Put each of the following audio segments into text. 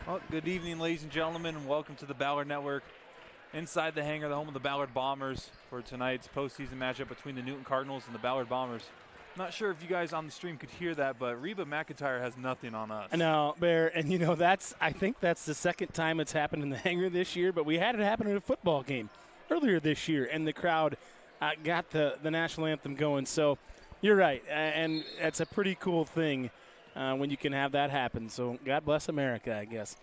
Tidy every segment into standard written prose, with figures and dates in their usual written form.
Well, good evening, ladies and gentlemen, and welcome to the Ballard Network. Inside the hangar, the home of the Ballard Bombers, for tonight's postseason matchup between the Newton Cardinals and the Ballard Bombers. Not sure if you guys on the stream could hear that, but Reba McIntyre has nothing on us. No, Bear, and I think that's the second time it's happened in the hangar this year, but we had it happen at a football game earlier this year, and the crowd got the national anthem going. So you're right, and it's a pretty cool thing when you can have that happen. So God bless America, I guess.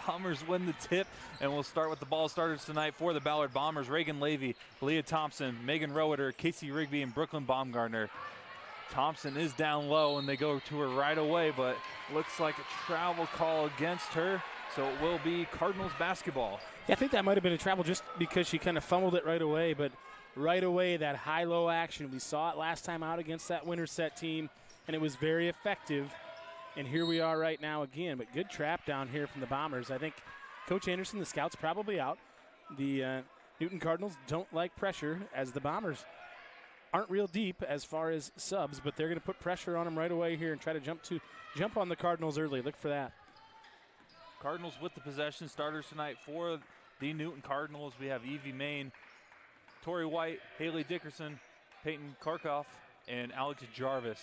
Bombers win the tip, and we'll start with the ball starters tonight for the Ballard Bombers. Reagan Levy, Leah Thompson, Megan Roeder, Casey Rigby, and Brooklyn Baumgartner. Thompson is down low, and they go to her right away, but looks like a travel call against her, so it will be Cardinals basketball. Yeah, I think that might have been a travel just because she kind of fumbled it right away, but right away that high-low action. We saw it last time out against that Winterset team, and it was very effective. And here we are right now again, but good trap down here from the Bombers. I think Coach Anderson, the scout's probably out. The Newton Cardinals don't like pressure, as the Bombers aren't real deep as far as subs, but they're going to put pressure on them right away here and try to jump on the Cardinals early. Look for that. Cardinals with the possession. Starters tonight for the Newton Cardinals. We have Evie Main, Tori White, Haley Dickerson, Peyton Karkoff, and Alex Jarvis.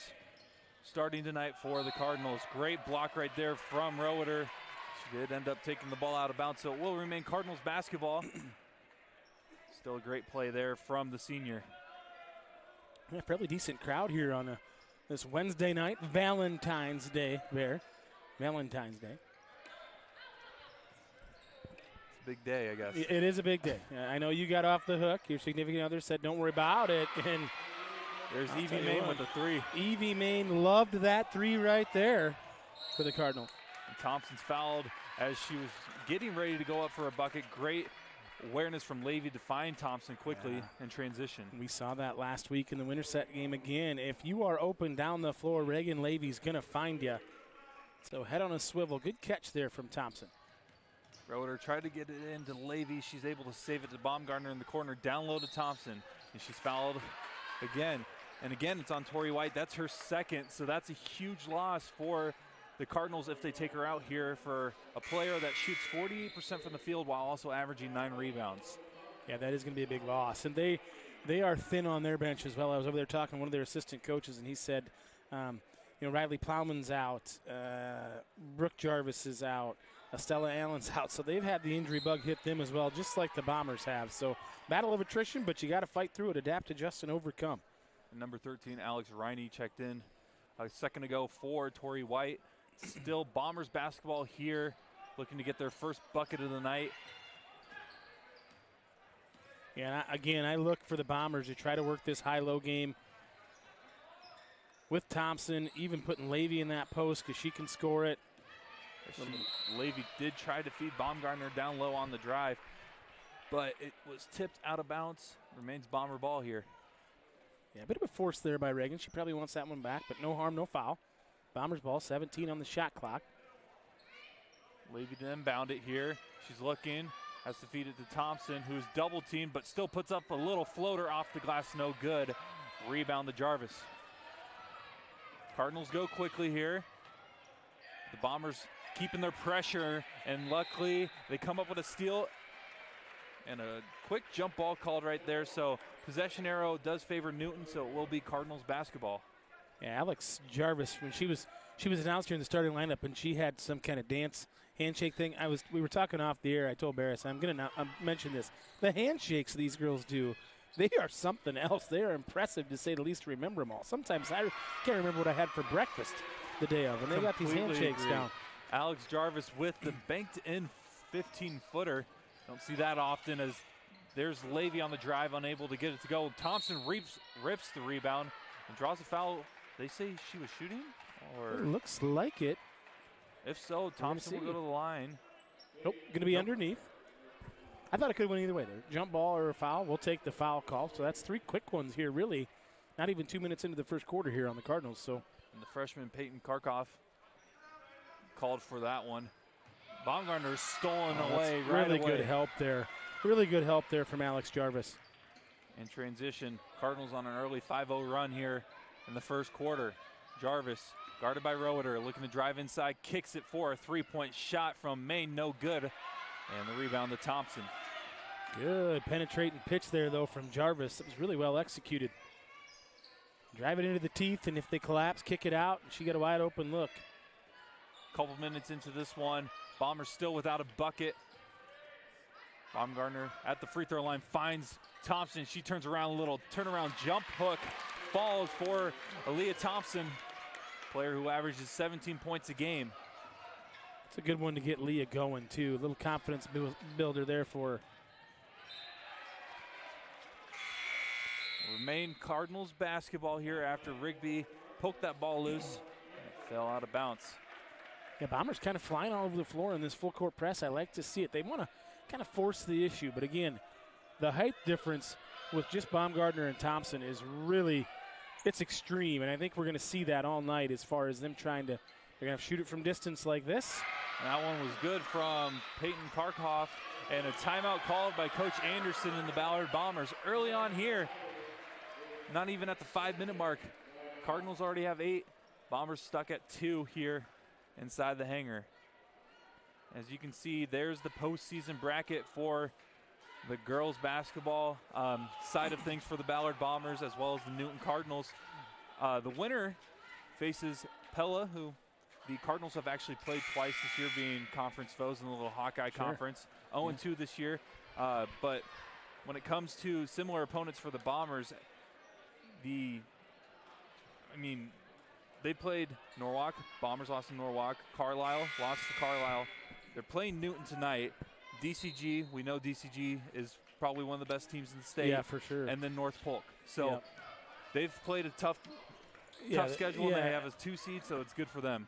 Starting tonight for the Cardinals. Great block right there from Roeder. She did end up taking the ball out of bounds, so it will remain Cardinals basketball. Still a great play there from the senior. Yeah, fairly decent crowd here on this Wednesday night, Valentine's Day. Valentine's Day. It's a big day, I guess. It is a big day. I know you got off the hook. Your significant other said, "Don't worry about it." And there's Evie Main with the three. Evie Main loved that three right there for the Cardinals. And Thompson's fouled as she was getting ready to go up for a bucket. Great awareness from Levy to find Thompson quickly in transition. We saw that last week in the Winterset game again. If you are open down the floor, Reagan Levy's going to find you. So head on a swivel. Good catch there from Thompson. Roeder tried to get it into Levy. She's able to save it to Baumgartner in the corner. Down low to Thompson. And she's fouled again. And again, it's on Tori White. That's her second, so that's a huge loss for the Cardinals if they take her out here for a player that shoots 48% from the field while also averaging 9 rebounds. Yeah, that is going to be a big loss. And they are thin on their bench as well. I was over there talking to one of their assistant coaches, and he said, Riley Plowman's out, Brooke Jarvis is out, Estella Allen's out. So they've had the injury bug hit them as well, just like the Bombers have. So battle of attrition, but you got to fight through it, adapt, adjust, and overcome. Number 13, Alex Riney, checked in a second ago for Tori White. Still Bombers basketball here, looking to get their first bucket of the night. Yeah, again, I look for the Bombers to try to work this high-low game with Thompson, even putting Levy in that post because she can score it. Levy did try to feed Baumgartner down low on the drive, but it was tipped out of bounds. Remains Bomber ball here. Yeah, a bit of a force there by Reagan. She probably wants that one back, but no harm, no foul. Bombers ball, 17 on the shot clock. Levy to inbound it here. She's looking, has to feed it to Thompson, who's double teamed, but still puts up a little floater off the glass, no good. Rebound to Jarvis. Cardinals go quickly here. The Bombers keeping their pressure, and luckily they come up with a steal and a quick jump ball called right there. So possession arrow does favor Newton, so it will be Cardinals basketball. Yeah, Alex Jarvis, when she was announced here in the starting lineup, and she had some kind of dance handshake thing. We were talking off the air. I told Barris, I'm going to mention this. The handshakes these girls do, they are something else. They are impressive, to say the least, to remember them all. Sometimes I can't remember what I had for breakfast the day of, and they got these handshakes down. Alex Jarvis with the banked-in 15-footer. Don't see that often, as there's Levy on the drive, unable to get it to go. Thompson rips the rebound and draws a foul. They say she was shooting? Or it looks like it. If so, Thompson will go to the line. Nope, going to be underneath. I thought it could have went either way there. Jump ball or a foul. We'll take the foul call. So that's 3 quick ones here, really. Not even 2 minutes into the first quarter here on the Cardinals. So, and the freshman Peyton Karkoff called for that one. Baumgartner stolen away right away. Really good help there. Really good help there from Alex Jarvis. In transition, Cardinals on an early 5-0 run here in the first quarter. Jarvis, guarded by Roeder, looking to drive inside, kicks it for a three-point shot from Maine, no good. And the rebound to Thompson. Good penetrating pitch there, though, from Jarvis. It was really well executed. Drive it into the teeth, and if they collapse, kick it out. And she got a wide open look. Couple minutes into this one, Bombers still without a bucket. Baumgartner at the free throw line finds Thompson. She turns around, a little turnaround jump hook, falls for Aaliyah Thompson, player who averages 17 points a game. It's a good one to get Leah going, too. A little confidence builder there for her. Remain Cardinals basketball here after Rigby poked that ball loose. It fell out of bounds. Yeah, Bombers kind of flying all over the floor in this full court press. I like to see it. They want to kind of force the issue. But again, the height difference with just Baumgartner and Thompson is really, it's extreme. And I think we're going to see that all night as far as them trying to, they're going to shoot it from distance like this. And that one was good from Peyton Karkhoff. And a timeout called by Coach Anderson in the Ballard Bombers. Early on here, not even at the 5-minute mark. Cardinals already have 8. Bombers stuck at 2 here inside the hangar. As you can see, there's the postseason bracket for the girls basketball side of things for the Ballard Bombers as well as the Newton Cardinals. The winner faces Pella, who the Cardinals have actually played twice this year, being conference foes in the little Hawkeye Conference. 0-2 this year. But when it comes to similar opponents for the Bombers, they played Norwalk. Bombers lost to Norwalk. Carlisle lost to Carlisle. They're playing Newton tonight. DCG, we know DCG is probably one of the best teams in the state. Yeah, for sure. And then North Polk. So they've played a tough schedule, and they have a 2 seed, so it's good for them.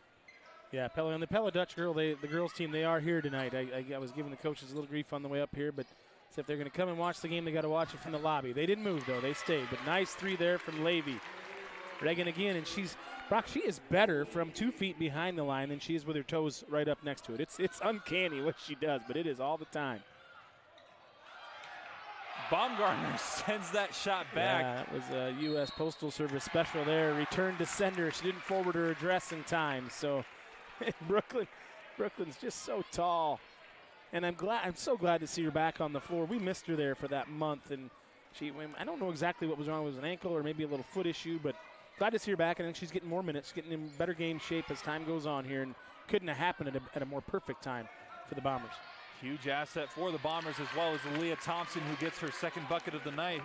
Yeah, Pella and the Pella Dutch girl, the girls team, they are here tonight. I was giving the coaches a little grief on the way up here, but if they're going to come and watch the game, they got to watch it from the lobby. They didn't move, though. They stayed. But nice 3 there from Levy. Reagan again, and she is better from 2 feet behind the line than she is with her toes right up next to it. It's uncanny what she does, but it is all the time. Baumgartner sends that shot back. Yeah, that was a U.S. Postal Service special there. Return to sender. She didn't forward her address in time. So Brooklyn's just so tall. And I'm so glad to see her back on the floor. We missed her there for that month, and I don't know exactly what was wrong. It was an ankle or maybe a little foot issue, but glad to see her back, and then she's getting more minutes, getting in better game shape as time goes on here, and couldn't have happened at a more perfect time for the Bombers. Huge asset for the Bombers, as well as Aaliyah Thompson, who gets her 2nd bucket of the night.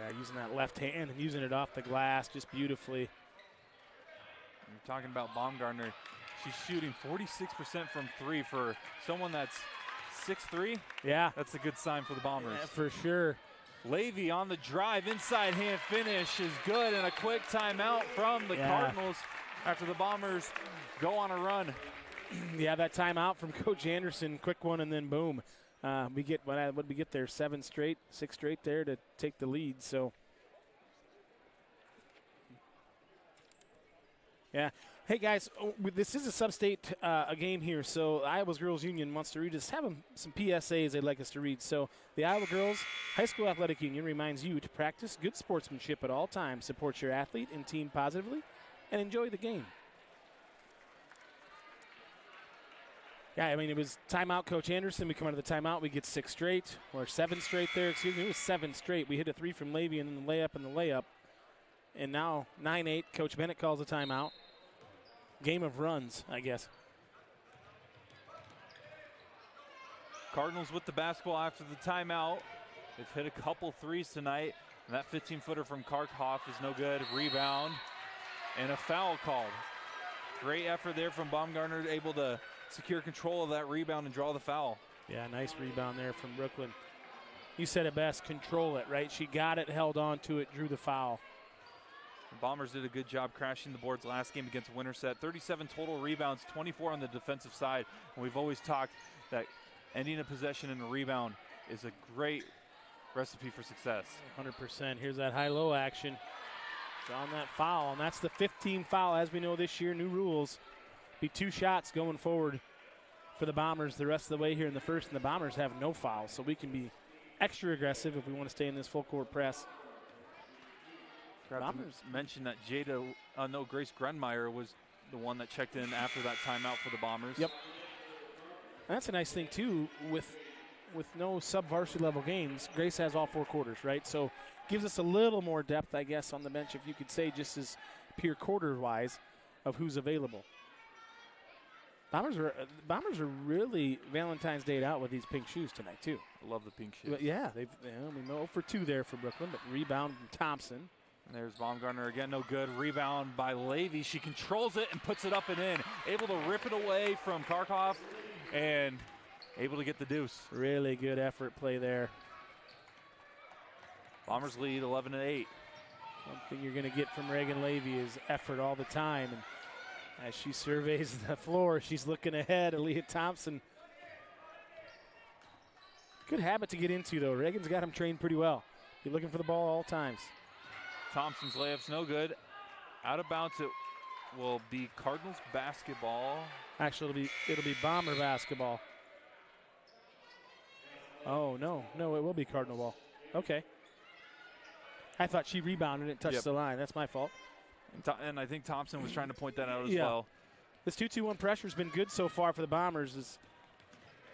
Yeah, using that left hand and using it off the glass just beautifully. You're talking about Baumgartner. She's shooting 46% from 3 for someone that's 6'3". Yeah. That's a good sign for the Bombers. Yeah, for sure. Levy on the drive, inside hand finish is good, and a quick timeout from the Cardinals after the Bombers go on a run. Yeah, that timeout from Coach Anderson, quick one, and then boom. What did we get there? 6 straight there to take the lead. So, yeah. Hey, guys, this is a sub-state a game here, so Iowa's Girls Union wants to read us. Have some PSAs they'd like us to read. So the Iowa Girls High School Athletic Union reminds you to practice good sportsmanship at all times, support your athlete and team positively, and enjoy the game. Yeah, I mean, it was timeout, Coach Anderson. We come out of the timeout, we get 6 straight, or 7 straight there. Excuse me, it was 7 straight. We hit a 3 from Levy and then the layup and the layup. And now 9-8, Coach Bennett calls a timeout. Game of runs, I guess. Cardinals with the basketball after the timeout. They've hit a couple 3s tonight, and that 15-footer from Karkhoff is no good. Rebound, and a foul called. Great effort there from Baumgartner, able to secure control of that rebound and draw the foul. Yeah, nice rebound there from Brooklyn. You said it best, control it, right? She got it, held on to it, drew the foul. The Bombers did a good job crashing the boards last game against Winterset. 37 total rebounds, 24 on the defensive side. And we've always talked that ending a possession and a rebound is a great recipe for success. 100%. Here's that high-low action. Drawing that foul, and that's the 15th foul. As we know this year, new rules. Be 2 shots going forward for the Bombers the rest of the way here in the first, and the Bombers have no fouls, so we can be extra aggressive if we want to stay in this full-court press. Bombers mentioned that Jada no, Grace Grunmeyer was the one that checked in after that timeout for the Bombers. Yep. And that's a nice thing, too, with no sub-varsity level games. Grace has all 4 quarters, right? So gives us a little more depth, I guess, on the bench, if you could say, just as pure quarter-wise of who's available. Bombers are really Valentine's Day out with these pink shoes tonight, too. I love the pink shoes. But yeah, we know for 2 there for Brooklyn, but rebound from Thompson. And there's Baumgartner again, no good. Rebound by Levy. She controls it and puts it up and in. Able to rip it away from Karkoff and able to get the deuce. Really good effort play there. Bombers lead 11-8. One thing you're going to get from Reagan Levy is effort all the time. And as she surveys the floor, she's looking ahead. Aaliyah Thompson. Good habit to get into, though. Reagan's got him trained pretty well. Be looking for the ball all times. Thompson's layup's no good. Out of bounds, it will be Cardinals basketball. Actually, it'll be Bomber basketball. Oh, no, it will be Cardinal ball. Okay. I thought she rebounded and touched the line. That's my fault. And I think Thompson was trying to point that out as yeah. well. This 2-2-1 pressure's been good so far for the Bombers.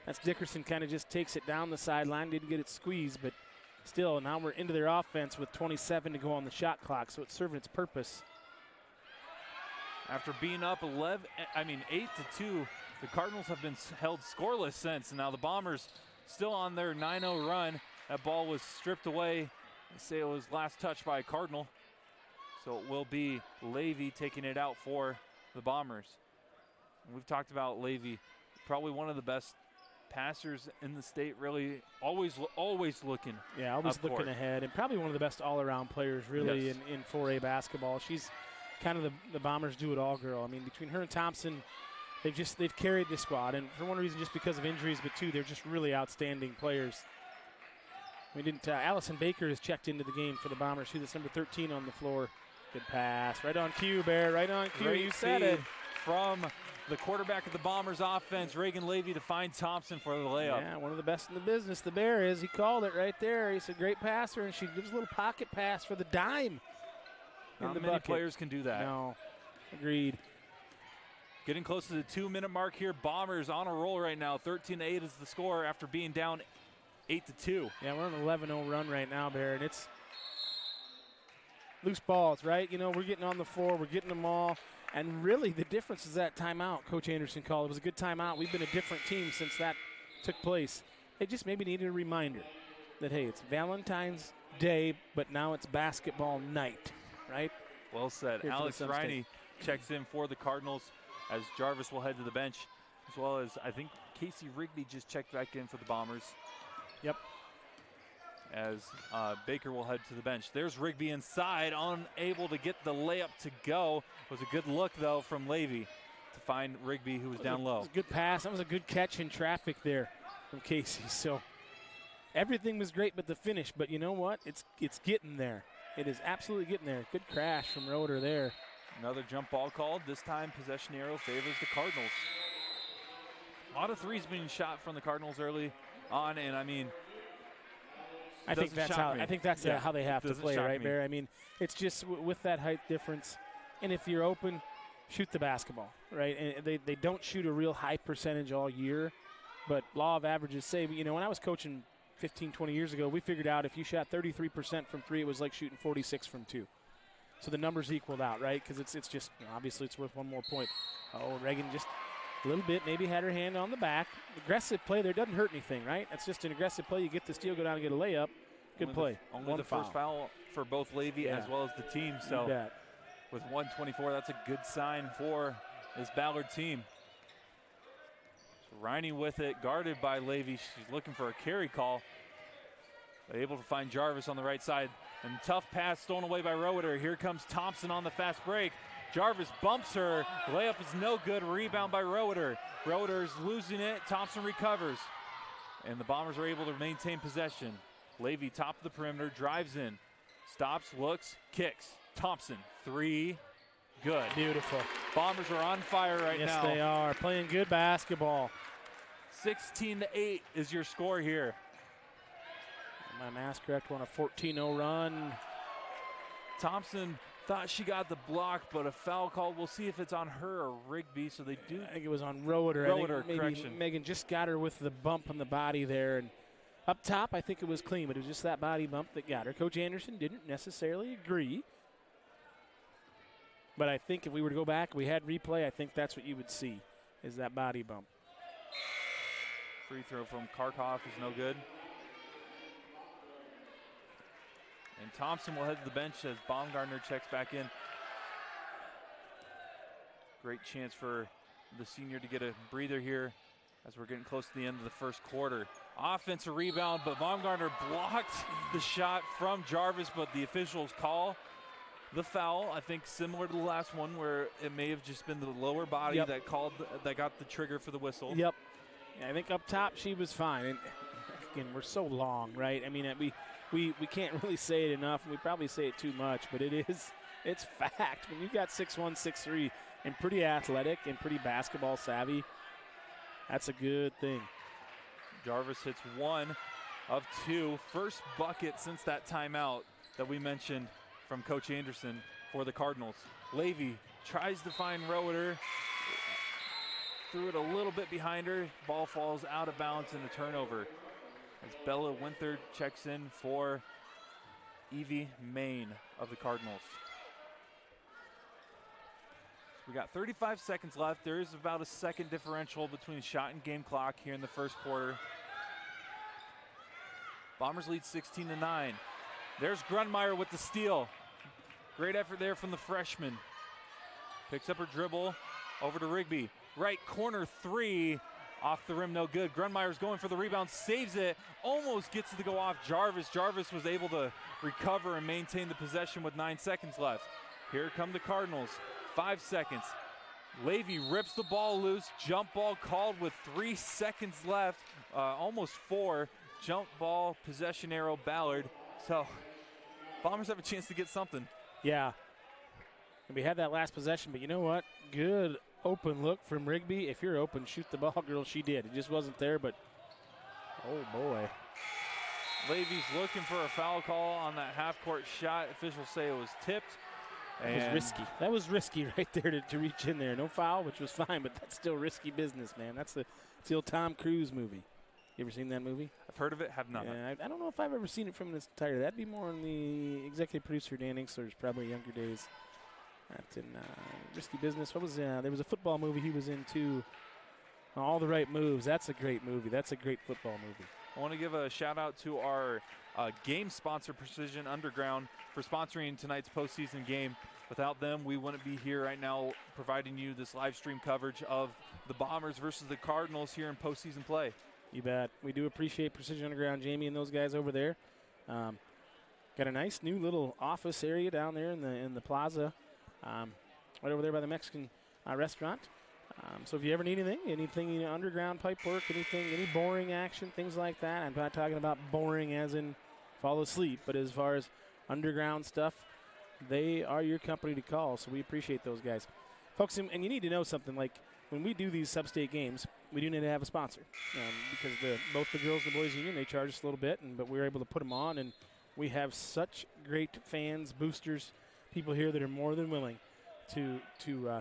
That's Dickerson kind of just takes it down the sideline. Didn't get it squeezed, but still, now we're into their offense with 27 to go on the shot clock, so it's serving its purpose. After being up 8-2, the Cardinals have been held scoreless since. And now the Bombers still on their 9-0 run. That ball was stripped away. They say it was last touched by a Cardinal. So it will be Levy taking it out for the Bombers. And we've talked about Levy, probably one of the best passers in the state, really always looking. Yeah, always looking ahead, and probably one of the best all-around players, really, yes. in 4A basketball. She's kind of the Bombers do-it-all girl. I mean, between her and Thompson, they've carried the squad, and for one reason, just because of injuries, but 2, they're just really outstanding players. We didn't. Allison Baker has checked into the game for the Bombers. She's number 13 on the floor. Good pass, right on cue, Bear. Right on cue. Great you said it. From the quarterback of the Bombers offense, Reagan Levy, to find Thompson for the layup. Yeah, one of the best in the business. The Bear is. He called it right there. He's a great passer, and she gives a little pocket pass for the dime. Not many players can do that. No, agreed. Getting close to the 2-minute mark here. Bombers on a roll right now. 13-8 is the score after being down 8-2. Yeah, we're on an 11-0 run right now, Bear, and it's loose balls, right? You know, we're getting on the floor. We're getting them all. And really, the difference is that timeout Coach Anderson called. It was a good timeout. We've been a different team since that took place. They just maybe needed a reminder that, hey, it's Valentine's Day, but now it's basketball night, right? Well said. Here Alex Riney checks in for the Cardinals as Jarvis will head to the bench, as well as I think Casey Rigby just checked back in for the Bombers. Yep. As Baker will head to the bench. There's Rigby inside, unable to get the layup to go. It was a good look, though, from Levy to find Rigby, who was down low. It was a good pass. That was a good catch in traffic there from Casey. So everything was great but the finish. But you know what? It's getting there. It is absolutely getting there. Good crash from Roeder there. Another jump ball called. This time, possession arrow favors the Cardinals. A lot of threes being shot from the Cardinals early on, and I mean, I think that's how they have to play, right, Barry? I mean, it's just with that height difference, and if you're open, shoot the basketball, right? And they don't shoot a real high percentage all year, but law of averages say, you know, when I was coaching 15, 20 years ago, we figured out if you shot 33% from 3, it was like shooting 46 from 2. So the numbers equaled out, right? Because it's just, you know, obviously it's worth one more point. Oh, Reagan just a little bit, maybe had her hand on the back. Aggressive play there doesn't hurt anything, right? That's just an aggressive play. You get the steal, go down and get a layup. Good play. Only the first foul for both Levy as well as the team. So with 1:24, that's a good sign for this Ballard team. So Riney with it, guarded by Levy. She's looking for a carry call. But able to find Jarvis on the right side. And tough pass stolen away by Roeder. Here comes Thompson on the fast break. Jarvis bumps her. Layup is no good. Rebound by Roeder. Roeder's losing it. Thompson recovers. And the Bombers are able to maintain possession. Levy, top of the perimeter, drives in. Stops, looks, kicks. Thompson, 3. Good. Beautiful. Bombers are on fire right now. Yes, they are. Playing good basketball. 16-8 is your score here. My math correct, we're on a 14-0 run. Thompson Thought she got the block, but a foul called. We'll see if it's on her or Rigby. So they do. I think it was on Roeder. Maybe correction. Megan just got her with the bump on the body there. And up top, I think it was clean, but it was just that body bump that got her. Coach Anderson didn't necessarily agree. But I think if we were to go back, we had replay, I think that's what you would see, is that body bump. Free throw from Karkoff is no good. And Thompson will head to the bench as Baumgartner checks back in. Great chance for the senior to get a breather here as we're getting close to the end of the first quarter. Offensive rebound, but Baumgartner blocked the shot from Jarvis, but the officials call the foul. I think similar to the last one where it may have just been the lower body that got the trigger for the whistle. Yep. Yeah, I think up top she was fine. And again, we're so long, right? I mean, we can't really say it enough, and we probably say it too much, but it's fact. When you've got 6'1", 6'3", and pretty athletic and pretty basketball savvy, that's a good thing. Jarvis hits 1 of 2. First bucket since that timeout that we mentioned from Coach Anderson for the Cardinals. Levy tries to find Roeder. Threw it a little bit behind her. Ball falls out of bounds and a turnover. As Bella Winther checks in for Evie Main of the Cardinals. We got 35 seconds left. There is about a second differential between shot and game clock here in the first quarter. Bombers lead 16-9. There's Grunmeyer with the steal. Great effort there from the freshman. Picks up her dribble over to Rigby. Right corner three. Off the rim, no good. Grunmeyer's going for the rebound, saves it, almost gets it to go off Jarvis. Jarvis was able to recover and maintain the possession with 9 seconds left. Here come the Cardinals. 5 seconds. Levy rips the ball loose. Jump ball called with 3 seconds left. Almost 4. Jump ball, possession arrow, Ballard. So, Bombers have a chance to get something. Yeah. And we had that last possession, but you know what? Good open look from Rigby. If you're open, shoot the ball, girl. She did. It just wasn't there, but oh, boy. Levy's looking for a foul call on that half-court shot. Officials say it was tipped. That was risky. That was risky right there to reach in there. No foul, which was fine, but that's still risky business, man. That's the old Tom Cruise movie. You ever seen that movie? I've heard of it, have not. Yeah, I don't know if I've ever seen it from its entirety. That'd be more on the executive producer, Dan Ingsler's probably younger days. That's in Risky Business. What was there was a football movie he was in too. All the Right Moves. That's a great movie. That's a great football movie. I want to give a shout out to our game sponsor, Precision Underground, for sponsoring tonight's postseason game. Without them, we wouldn't be here right now providing you this live stream coverage of the Bombers versus the Cardinals here in postseason play. You bet. We do appreciate Precision Underground, Jamie and those guys over there. Got a nice new little office area down there in the plaza, right over there by the Mexican restaurant. So if you ever need anything, underground pipe work, any boring action, things like that. I'm not talking about boring as in fall asleep, but as far as underground stuff, they are your company to call. So we appreciate those guys, folks. And you need to know something. Like when we do these sub-state games, we do need to have a sponsor because both the girls and the boys union, they charge us a little bit, but we're able to put them on, and we have such great fans, boosters, people here that are more than willing to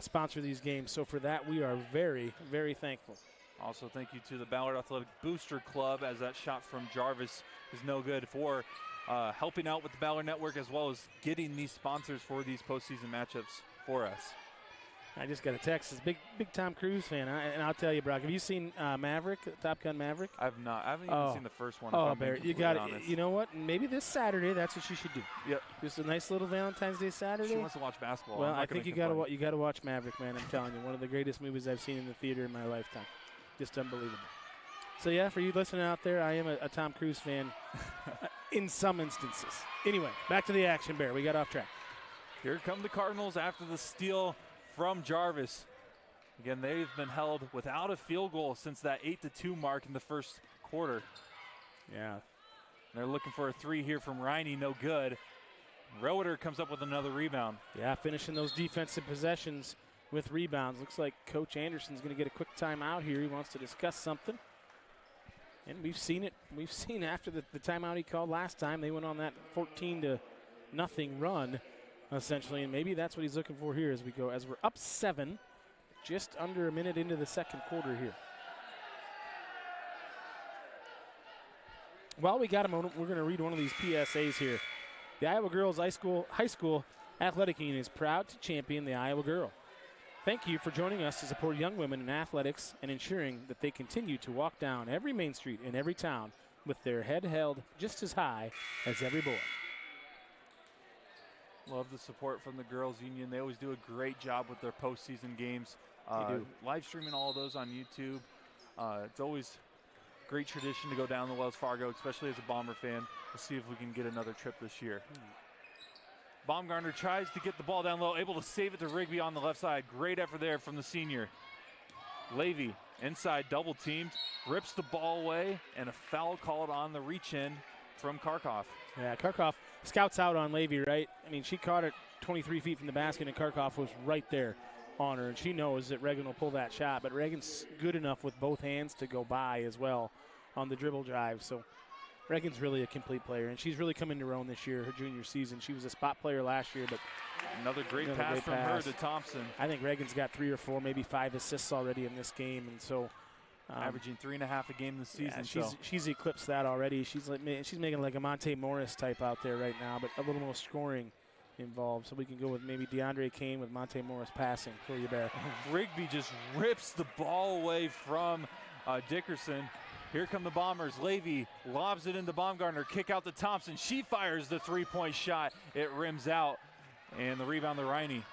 sponsor these games. So for that, we are very, very thankful. Also, thank you to the Ballard Athletic Booster Club, as that shot from Jarvis is no good, for helping out with the Ballard Network as well as getting these sponsors for these postseason matchups for us. I just got a text. It's big Tom Cruise fan. And I'll tell you, Brock, have you seen Maverick, Top Gun Maverick? I've not. I haven't even seen the first one. Oh, Barrett, you got it. You know what? Maybe this Saturday, that's what she should do. Yep. Just a nice little Valentine's Day Saturday. She wants to watch basketball. Well, I think you got to watch Maverick, man. I'm telling you, one of the greatest movies I've seen in the theater in my lifetime. Just unbelievable. So yeah, for you listening out there, I am a Tom Cruise fan in some instances. Anyway, back to the action, Bear. We got off track. Here come the Cardinals after the steal from Jarvis. Again, they've been held without a field goal since that 8-2 mark in the first quarter. Yeah. They're looking for a three here from Riney, no good. Roeder comes up with another rebound. Yeah, finishing those defensive possessions with rebounds. Looks like Coach Anderson's going to get a quick timeout here. He wants to discuss something. And we've seen it. We've seen after the timeout he called last time, they went on that 14-0 run. essentially, and maybe that's what he's looking for here as we're up 7, just under a minute into the second quarter here. While we got a moment, we're going to read one of these PSAs here. The Iowa Girls High School Athletic Union is proud to champion the Iowa Girl. Thank you for joining us to support young women in athletics and ensuring that they continue to walk down every main street in every town with their head held just as high as every boy. Love the support from the Girls Union. They always do a great job with their postseason games. They do. Live streaming all of those on YouTube. It's always great tradition to go down to Wells Fargo, especially as a Bomber fan. We'll see if we can get another trip this year. Baumgartner tries to get the ball down low, able to save it to Rigby on the left side. Great effort there from the senior. Levy inside, double teamed, rips the ball away, and a foul called on the reach in from Karkoff. Yeah, Karkoff scouts out on Levy, right? I mean, she caught it 23 feet from the basket, and Karkoff was right there on her, and she knows that Reagan will pull that shot, but Reagan's good enough with both hands to go by as well on the dribble drive. So Reagan's really a complete player, and she's really come into her own this year, her junior season. She was a spot player last year, but another great pass from her to Thompson. I think Reagan's got 3 or 4, maybe 5 assists already in this game, and so averaging 3.5 a game this season. Yeah, she's eclipsed that already. She's making like a Monte Morris type out there right now, but a little more scoring involved. So we can go with maybe DeAndre Kane with Monte Morris passing for you, Bear. Rigby just rips the ball away from Dickerson. Here come the Bombers. Levy lobs it into Baumgartner. Kick out to Thompson. She fires the three-point shot. It rims out. And the rebound to Riney.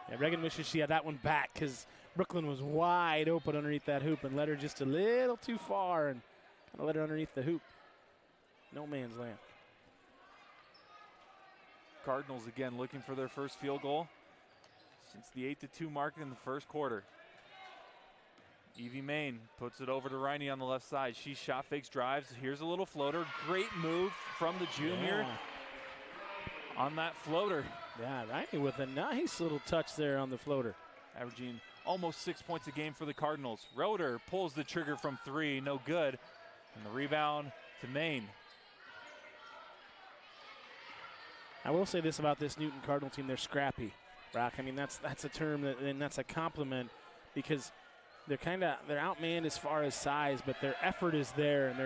Yeah, Reagan wishes she had that one back because Brooklyn was wide open underneath that hoop and led her just a little too far and kind of let her underneath the hoop. No man's land. Cardinals again looking for their first field goal since the 8-2 mark in the first quarter. Evie Main puts it over to Riney on the left side. She shot fakes, drives. Here's a little floater. Great move from the junior on that floater. Yeah, Riney with a nice little touch there on the floater. Averaging almost 6 points a game for the Cardinals. Roeder pulls the trigger from 3, no good. And the rebound to Main. I will say this about this Newton Cardinal team: they're scrappy, Brock. I mean, that's a term and that's a compliment because they're outmanned as far as size, but their effort is there, and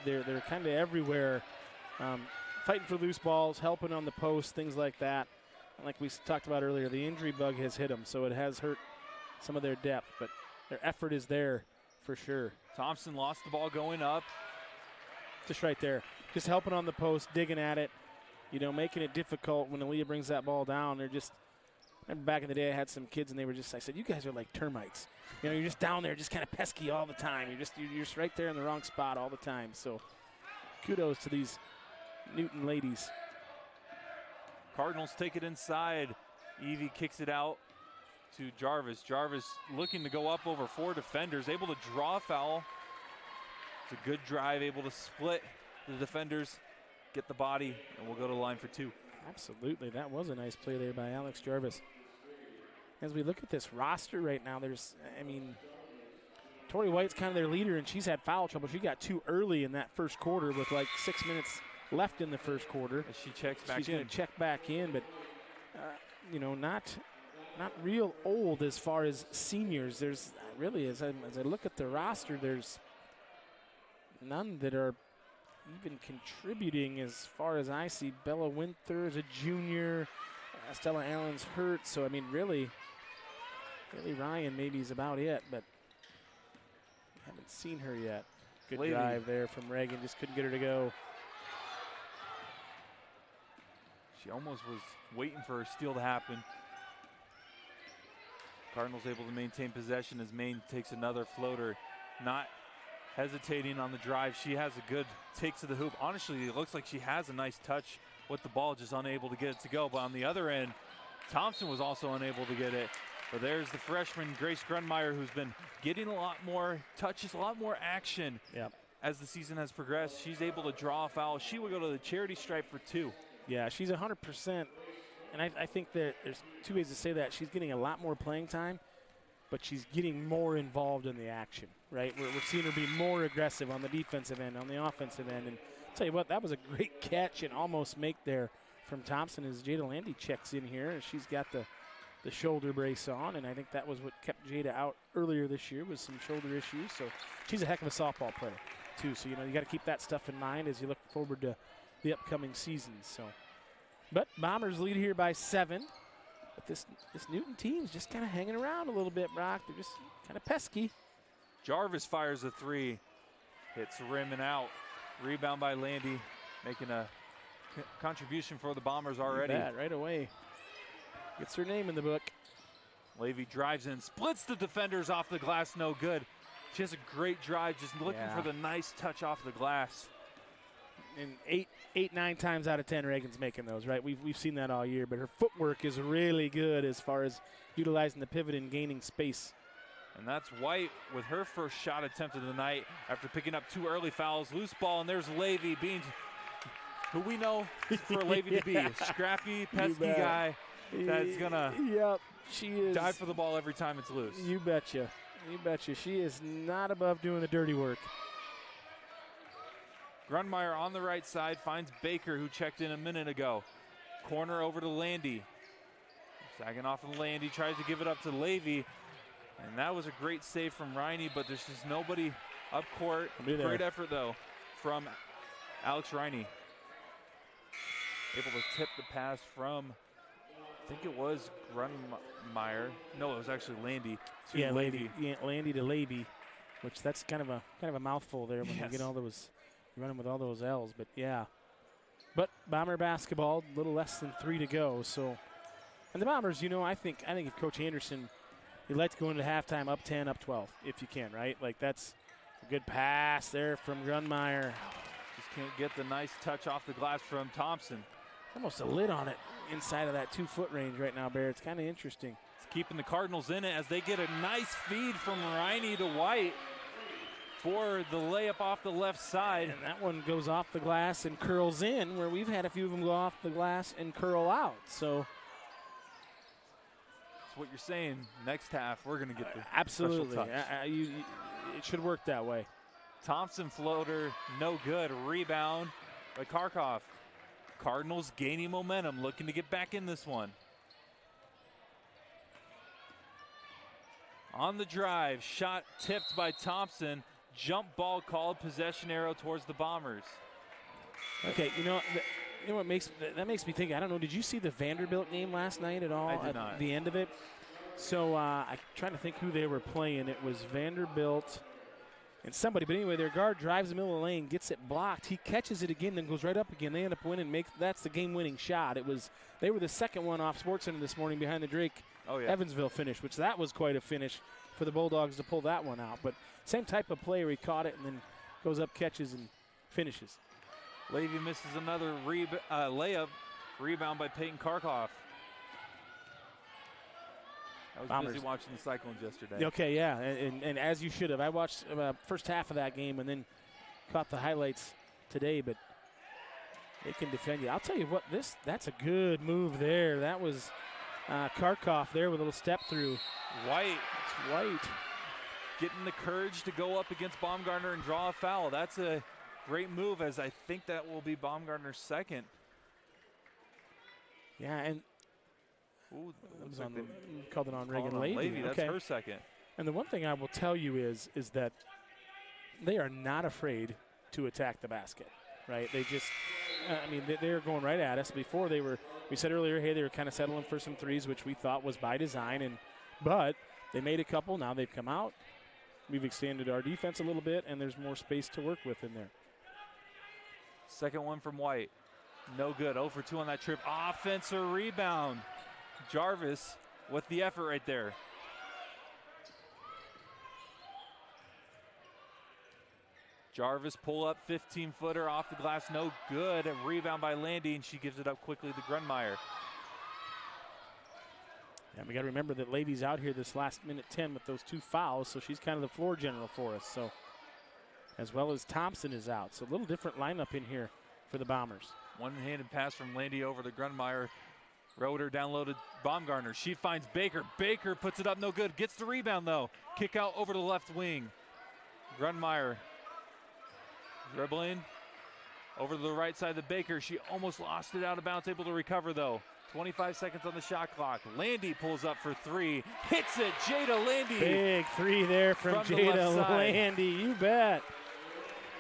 they're kind of everywhere, fighting for loose balls, helping on the post, things like that. And like we talked about earlier, the injury bug has hit them, so it has hurt some of their depth, but their effort is there for sure. Thompson lost the ball going up. Just right there, just helping on the post, digging at it, making it difficult when Aaliyah brings that ball down. Remember back in the day, I had some kids, and I said, you guys are like termites. You're just down there, just kind of pesky all the time. You're just right there in the wrong spot all the time. So kudos to these Newton ladies. Cardinals take it inside. Evie kicks it out to Jarvis. Jarvis looking to go up over 4 defenders, able to draw a foul. It's a good drive, able to split the defenders, get the body, and we'll go to the line for 2. Absolutely. That was a nice play there by Alex Jarvis. As we look at this roster right now, Tori White's kind of their leader, and she's had foul trouble. She got 2 early in that first quarter with like 6 minutes left in the first quarter. As she checks back She's going to check back in, but, not real old as far as seniors. There's really, as I look at the roster, there's none that are even contributing as far as I see. Bella Winther is a junior. Stella Allen's hurt, so really Ryan maybe is about it, but haven't seen her yet. Good drive there from Reagan, just couldn't get her to go. She almost was waiting for her steal to happen. Cardinals able to maintain possession as Main takes another floater, not hesitating on the drive. She has a good take to the hoop. Honestly, it looks like she has a nice touch with the ball, just unable to get it to go. But on the other end, Thompson was also unable to get it. But there's the freshman, Grace Grunmeyer, who's been getting a lot more touches, a lot more action as the season has progressed. She's able to draw a foul. She will go to the charity stripe for 2. Yeah, she's 100%. And I think that there's 2 ways to say that. She's getting a lot more playing time, but she's getting more involved in the action, right? We're seeing her be more aggressive on the defensive end, on the offensive end. And I'll tell you what, that was a great catch and almost make there from Thompson as Jada Landy checks in here. She's got the shoulder brace on, and I think that was what kept Jada out earlier this year, was some shoulder issues. So she's a heck of a softball player too. So, you got to keep that stuff in mind as you look forward to the upcoming seasons. So, but Bombers lead here by 7. But this Newton team's just kind of hanging around a little bit, Brock. They're just kind of pesky. Jarvis fires a 3. Hits rim and out. Rebound by Landy, making a contribution for the Bombers already. Right away. Gets her name in the book. Levy drives in, splits the defenders off the glass, no good. She has a great drive, just looking for the nice touch off the glass. And 9 times out of 10, Reagan's making those, right? We've seen that all year, but her footwork is really good as far as utilizing the pivot and gaining space. And that's White with her first shot attempt of the night after picking up 2 early fouls. Loose ball, and there's Levy, being who we know for Levy to be. A scrappy, pesky guy that's going to dive for the ball every time it's loose. You betcha. You betcha. She is not above doing the dirty work. Grunmeyer on the right side finds Baker, who checked in a minute ago. Corner over to Landy. Sagging off of Landy, tries to give it up to Levy. And that was a great save from Riney, but there's just nobody up court. Great effort, though, from Alex Riney. Able to tip the pass from, I think it was Grunmeyer. No, it was actually Landy. Yeah, Landy. Yeah, Landy to Levy, which that's kind of a mouthful there when you get all those, running with all those L's. But yeah, but Bomber basketball, a little less than 3 to go. So, and the Bombers, I think if Coach Anderson, he'd like to go into halftime up 10, up 12, if you can, right? Like, that's a good pass there from Grunmeyer. Just can't get the nice touch off the glass from Thompson. Almost a lid on it inside of that 2-foot range right now, Bear. It's kind of interesting. It's keeping the Cardinals in it as they get a nice feed from Riney to White for the layup off the left side. And that one goes off the glass and curls in, where we've had a few of them go off the glass and curl out. So what you're saying, next half we're going to get the absolutely special touch. It should work that way. Thompson floater, no good. Rebound by Karkoff. Cardinals gaining momentum, looking to get back in this one. On the drive, shot tipped by Thompson. Jump ball called, possession arrow towards the Bombers. Okay, what makes me think, I don't know, did you see the Vanderbilt game last night at all? I did not. At the end of it? So I'm trying to think who they were playing. It was Vanderbilt and somebody. But anyway, their guard drives the middle of the lane, gets it blocked. He catches it again, then goes right up again. They end up winning. That's the game-winning shot. They were the second one off SportsCenter this morning behind the Drake Evansville finish, which that was quite a finish for the Bulldogs to pull that one out. But same type of player. He caught it and then goes up, catches, and finishes. Levy misses another layup. Rebound by Peyton Karkoff. I was Bombers. busy watching the Cyclones yesterday. Okay, yeah, and as you should have. I watched first half of that game and then caught the highlights today, but they can defend you. I'll tell you what, that's a good move there. That was Karkoff there with a little step through. White. It's White. Getting the courage to go up against Baumgartner and draw a foul. That's a great move, as I think that will be Baumgartner's second. Yeah, and called it on Reagan Levy. That's her second. And the one thing I will tell you is that they are not afraid to attack the basket, right? They just, they're going right at us. Before we said earlier, hey, they were kind of settling for some threes, which we thought was by design, but they made a couple. Now they've come out. We've extended our defense a little bit, and there's more space to work with in there. Second one from White. No good. 0 for 2 on that trip. Offensive rebound. Jarvis with the effort right there. Jarvis pull up 15-footer off the glass. No good. A rebound by Landy, and she gives it up quickly to Grunmeyer. Yeah, we got to remember that Levy's out here this last minute 10 with those 2 fouls, so she's kind of the floor general for us. So, as well as Thompson is out. So a little different lineup in here for the Bombers. One-handed pass from Landy over to Grunmeyer. Roeder down low to Baumgartner. She finds Baker. Baker puts it up, no good. Gets the rebound, though. Kick out over the left wing. Grunmeyer dribbling. Over to the right side of the Baker. She almost lost it out of bounds, able to recover though. 25 seconds on the shot clock. Landy pulls up for 3. Hits it, Jada Landy. Big 3 there from Jada Landy. You bet.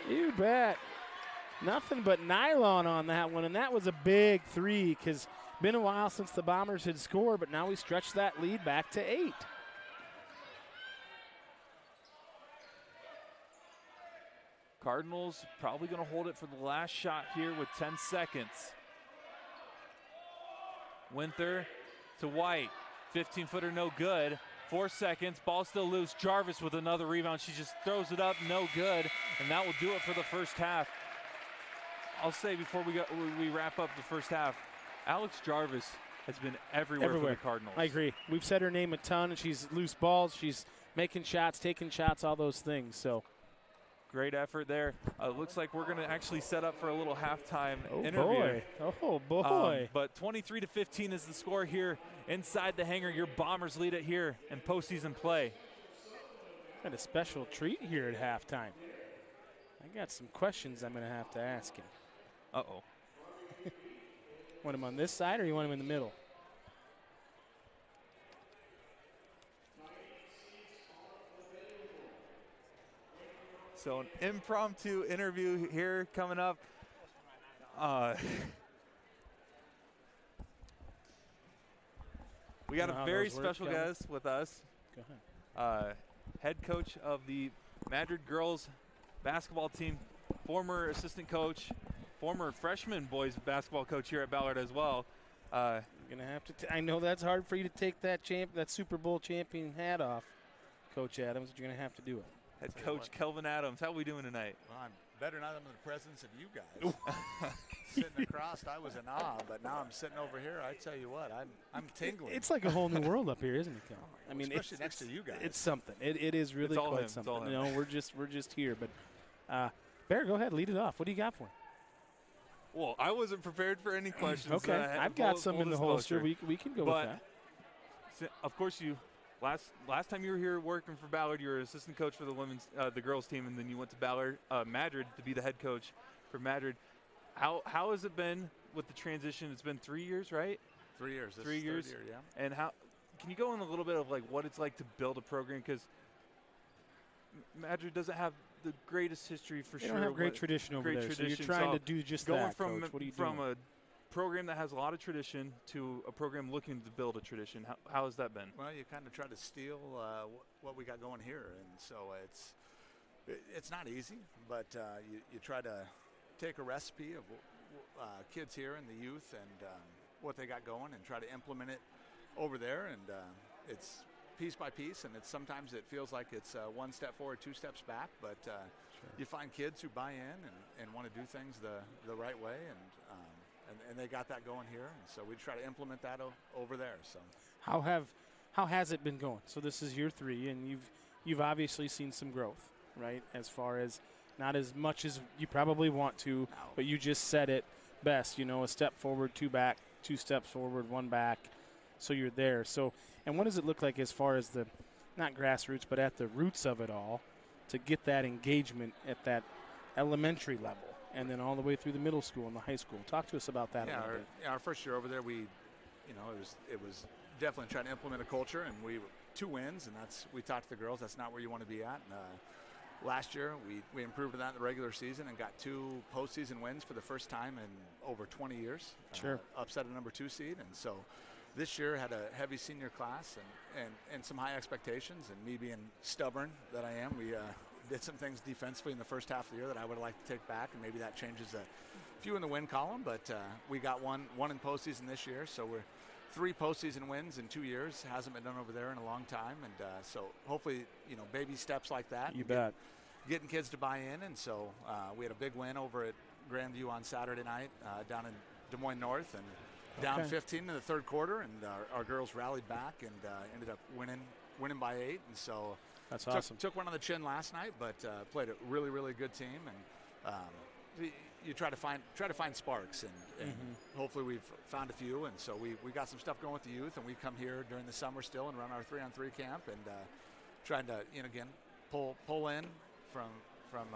You bet. Nothing but nylon on that one, and that was a big 3 because been a while since the Bombers had scored, but now we stretch that lead back to 8. Cardinals probably going to hold it for the last shot here with 10 seconds. Winther to White. 15-footer no good. 4 seconds. Ball still loose. Jarvis with another rebound. She just throws it up. No good. And that will do it for the first half. I'll say before we wrap up the first half, Alex Jarvis has been everywhere for the Cardinals. I agree. We've said her name a ton, and she's loose balls. She's making shots, taking shots, all those things. So great effort there. Looks like we're going to actually set up for a little halftime interview. Oh, boy. But 23-15 is the score here inside the hangar. Your Bombers lead it here in postseason play. Got a special treat here at halftime. I got some questions I'm going to have to ask him. Uh-oh. Want him on this side or you want him in the middle? So an impromptu interview here coming up. We got a very special guest with us. Go ahead. Head coach of the Madrid girls basketball team, former assistant coach, former freshman boys basketball coach here at Ballard as well. You're gonna have to. I know that's hard for you to take that Super Bowl champion hat off, Coach Adams. But you're gonna have to do it. Head coach Kelvin Adams, how are we doing tonight? Well, I'm better now than in the presence of you guys. Sitting across, I was in awe, but now I'm sitting over here. I tell you what, I'm tingling. It's like a whole new world up here, isn't it, Kelvin? I mean, especially next to you guys. It's something. It is really quite something. You know, we're just here. But Bear, go ahead, lead it off. What do you got for him? Well, I wasn't prepared for any questions. Okay, I've got some in the holster. We can go with that. Of course, you last time you were here working for Ballard, you were assistant coach for the girls team, and then you went to Ballard, Madrid, to be the head coach for Madrid. How has it been with the transition? It's been 3 years, right? 3 years. 3 years. Year, yeah. And how can you go in a little bit of like what it's like to build a program, because Madrid doesn't have the greatest history for sure. They don't have great tradition over there. So you're trying to do just that, Coach. What are you doing? From a program that has a lot of tradition to a program looking to build a tradition, how has that been? Well, you kind of try to steal what we got going here, and so it's not easy, but you try to take a recipe of kids here and the youth and what they got going and try to implement it over there, and it's piece by piece, and sometimes it feels like it's 1 step forward, 2 steps back, but you find kids who buy in and want to do things the right way, and they got that going here, and so we try to implement that over there. So how has it been going? So this is year 3, and you've obviously seen some growth, right? As far as not as much as you probably want to, but you just said it best. You know, a step forward, 2 back, 2 steps forward, 1 back. So you're there. So, and what does it look like as far as the, not grassroots, but at the roots of it all, to get that engagement at that elementary level, and then all the way through the middle school and the high school? Talk to us about that a little bit. Our first year over there, it was definitely trying to implement a culture, and we 2 wins, and we talked to the girls. That's not where you want to be at. And, last year, we improved that in the regular season and got 2 postseason wins for the first time in over 20 years. Sure. Upset a number 2 seed, and so this year had a heavy senior class and some high expectations, and me being stubborn that I am, we did some things defensively in the first half of the year that I would like to take back, and maybe that changes a few in the win column, but we got one in postseason this year, so we're 3 postseason wins in 2 years. Hasn't been done over there in a long time, and so hopefully, baby steps like that. You bet. Getting kids to buy in, and so we had a big win over at Grandview on Saturday night down in Des Moines North, and down 15 in the 3rd quarter, and our girls rallied back and ended up winning by 8, and so that's awesome. Took one on the chin last night, but played a really, really good team, and you try to find sparks, and hopefully we've found a few, and so we got some stuff going with the youth, and we come here during the summer still and run our 3-on-3 camp, and trying to again pull in from from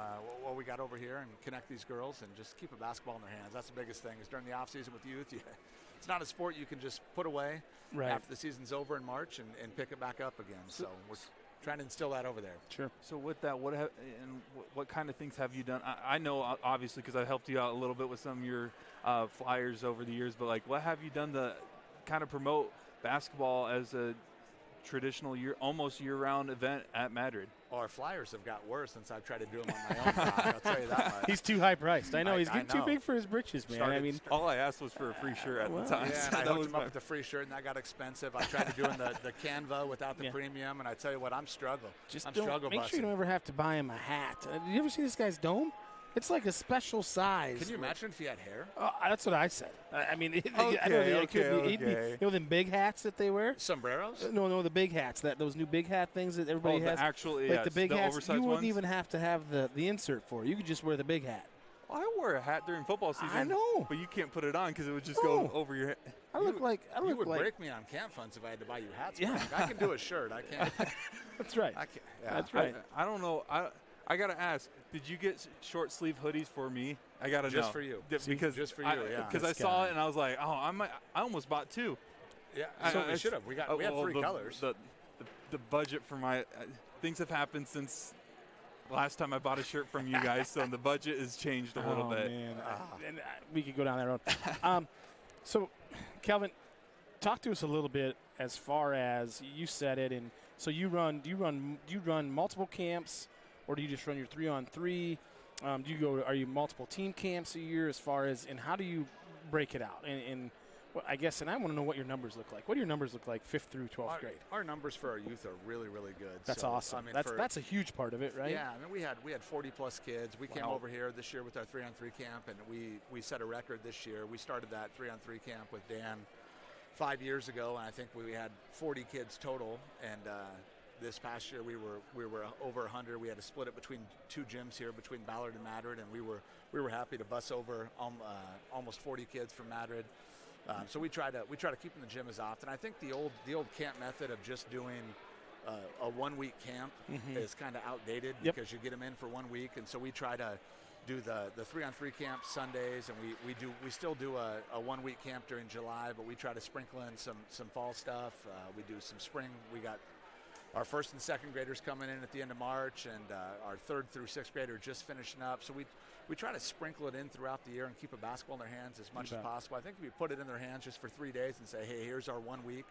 what we got over here and connect these girls and just keep a basketball in their hands. That's the biggest thing is during the off season with youth. It's not a sport you can just put away after the season's over in March and pick it back up again. So we're trying to instill that over there. Sure. So with that, what kind of things have you done? I know obviously because I helped you out a little bit with some of your flyers over the years, but like what have you done to kind of promote basketball as a traditional almost year-round event at Madrid? Our flyers have got worse since I've tried to do them on my own. I'll tell you that much. He's too high-priced. I know he's getting too big for his britches, man. I mean, all I asked was for a free shirt at the time. Yeah, and I hooked him up with the free shirt, and that got expensive. I tried to do the Canva without the premium, and I tell you what, I'm struggling. Make sure you don't ever have to buy him a hat. Did you ever see this guy's dome? It's like a special size. Can you imagine if he had hair? That's what I said. I mean, he'd be them big hats that they wear. Sombreros? No, the big hats. Those new big hat things that everybody has. The big hats. You wouldn't even have to have the insert for it. You could just wear the big hat. Well, I wear a hat during football season. I know, but you can't put it on because it would just go over your head. You would break me on camp funds if I had to buy you hats. Yeah, I can do a shirt. I can't. That's right. That's right. I don't know. I gotta ask, did you get short sleeve hoodies for me? I gotta know. Just for you. Because just for you, yeah. Because I saw it and I was like, I almost bought two. Yeah, so we should have. We had three colors. The budget for my things have happened since last time I bought a shirt from you guys, so the budget has changed a little bit. Man. We could go down that road. So, Calvin, talk to us a little bit as far as you said it, and so you run multiple camps. Or do you just run your 3-on-3? Are you multiple team camps a year as far as, and how do you break it out? And I guess, and I want to know what your numbers look like. What do your numbers look like 5th through 12th grade? Our numbers for our youth are really, really good. That's awesome. I mean, that's a huge part of it, right? Yeah, I mean, we had 40-plus kids. We came over here this year with our 3-on-3 camp, and we set a record this year. We started that 3-on-3 camp with Dan 5 years ago, and I think we had 40 kids total, and this past year we were over 100. We had to split it between two gyms here, between Ballard and Madrid, and we were happy to bus over almost 40 kids from Madrid. So we try to keep in the gym as often. I think the old camp method of just doing a 1 week camp is kind of outdated because you get them in for 1 week, and so we try to do the 3-on-3 camp Sundays, and we still do a 1 week camp during July, but we try to sprinkle in some fall stuff. We do some spring. We got our 1st and 2nd graders coming in at the end of March, and our 3rd through 6th grader just finishing up. So we try to sprinkle it in throughout the year and keep a basketball in their hands as much as possible. I think if we put it in their hands just for 3 days and say, hey, here's our 1 week,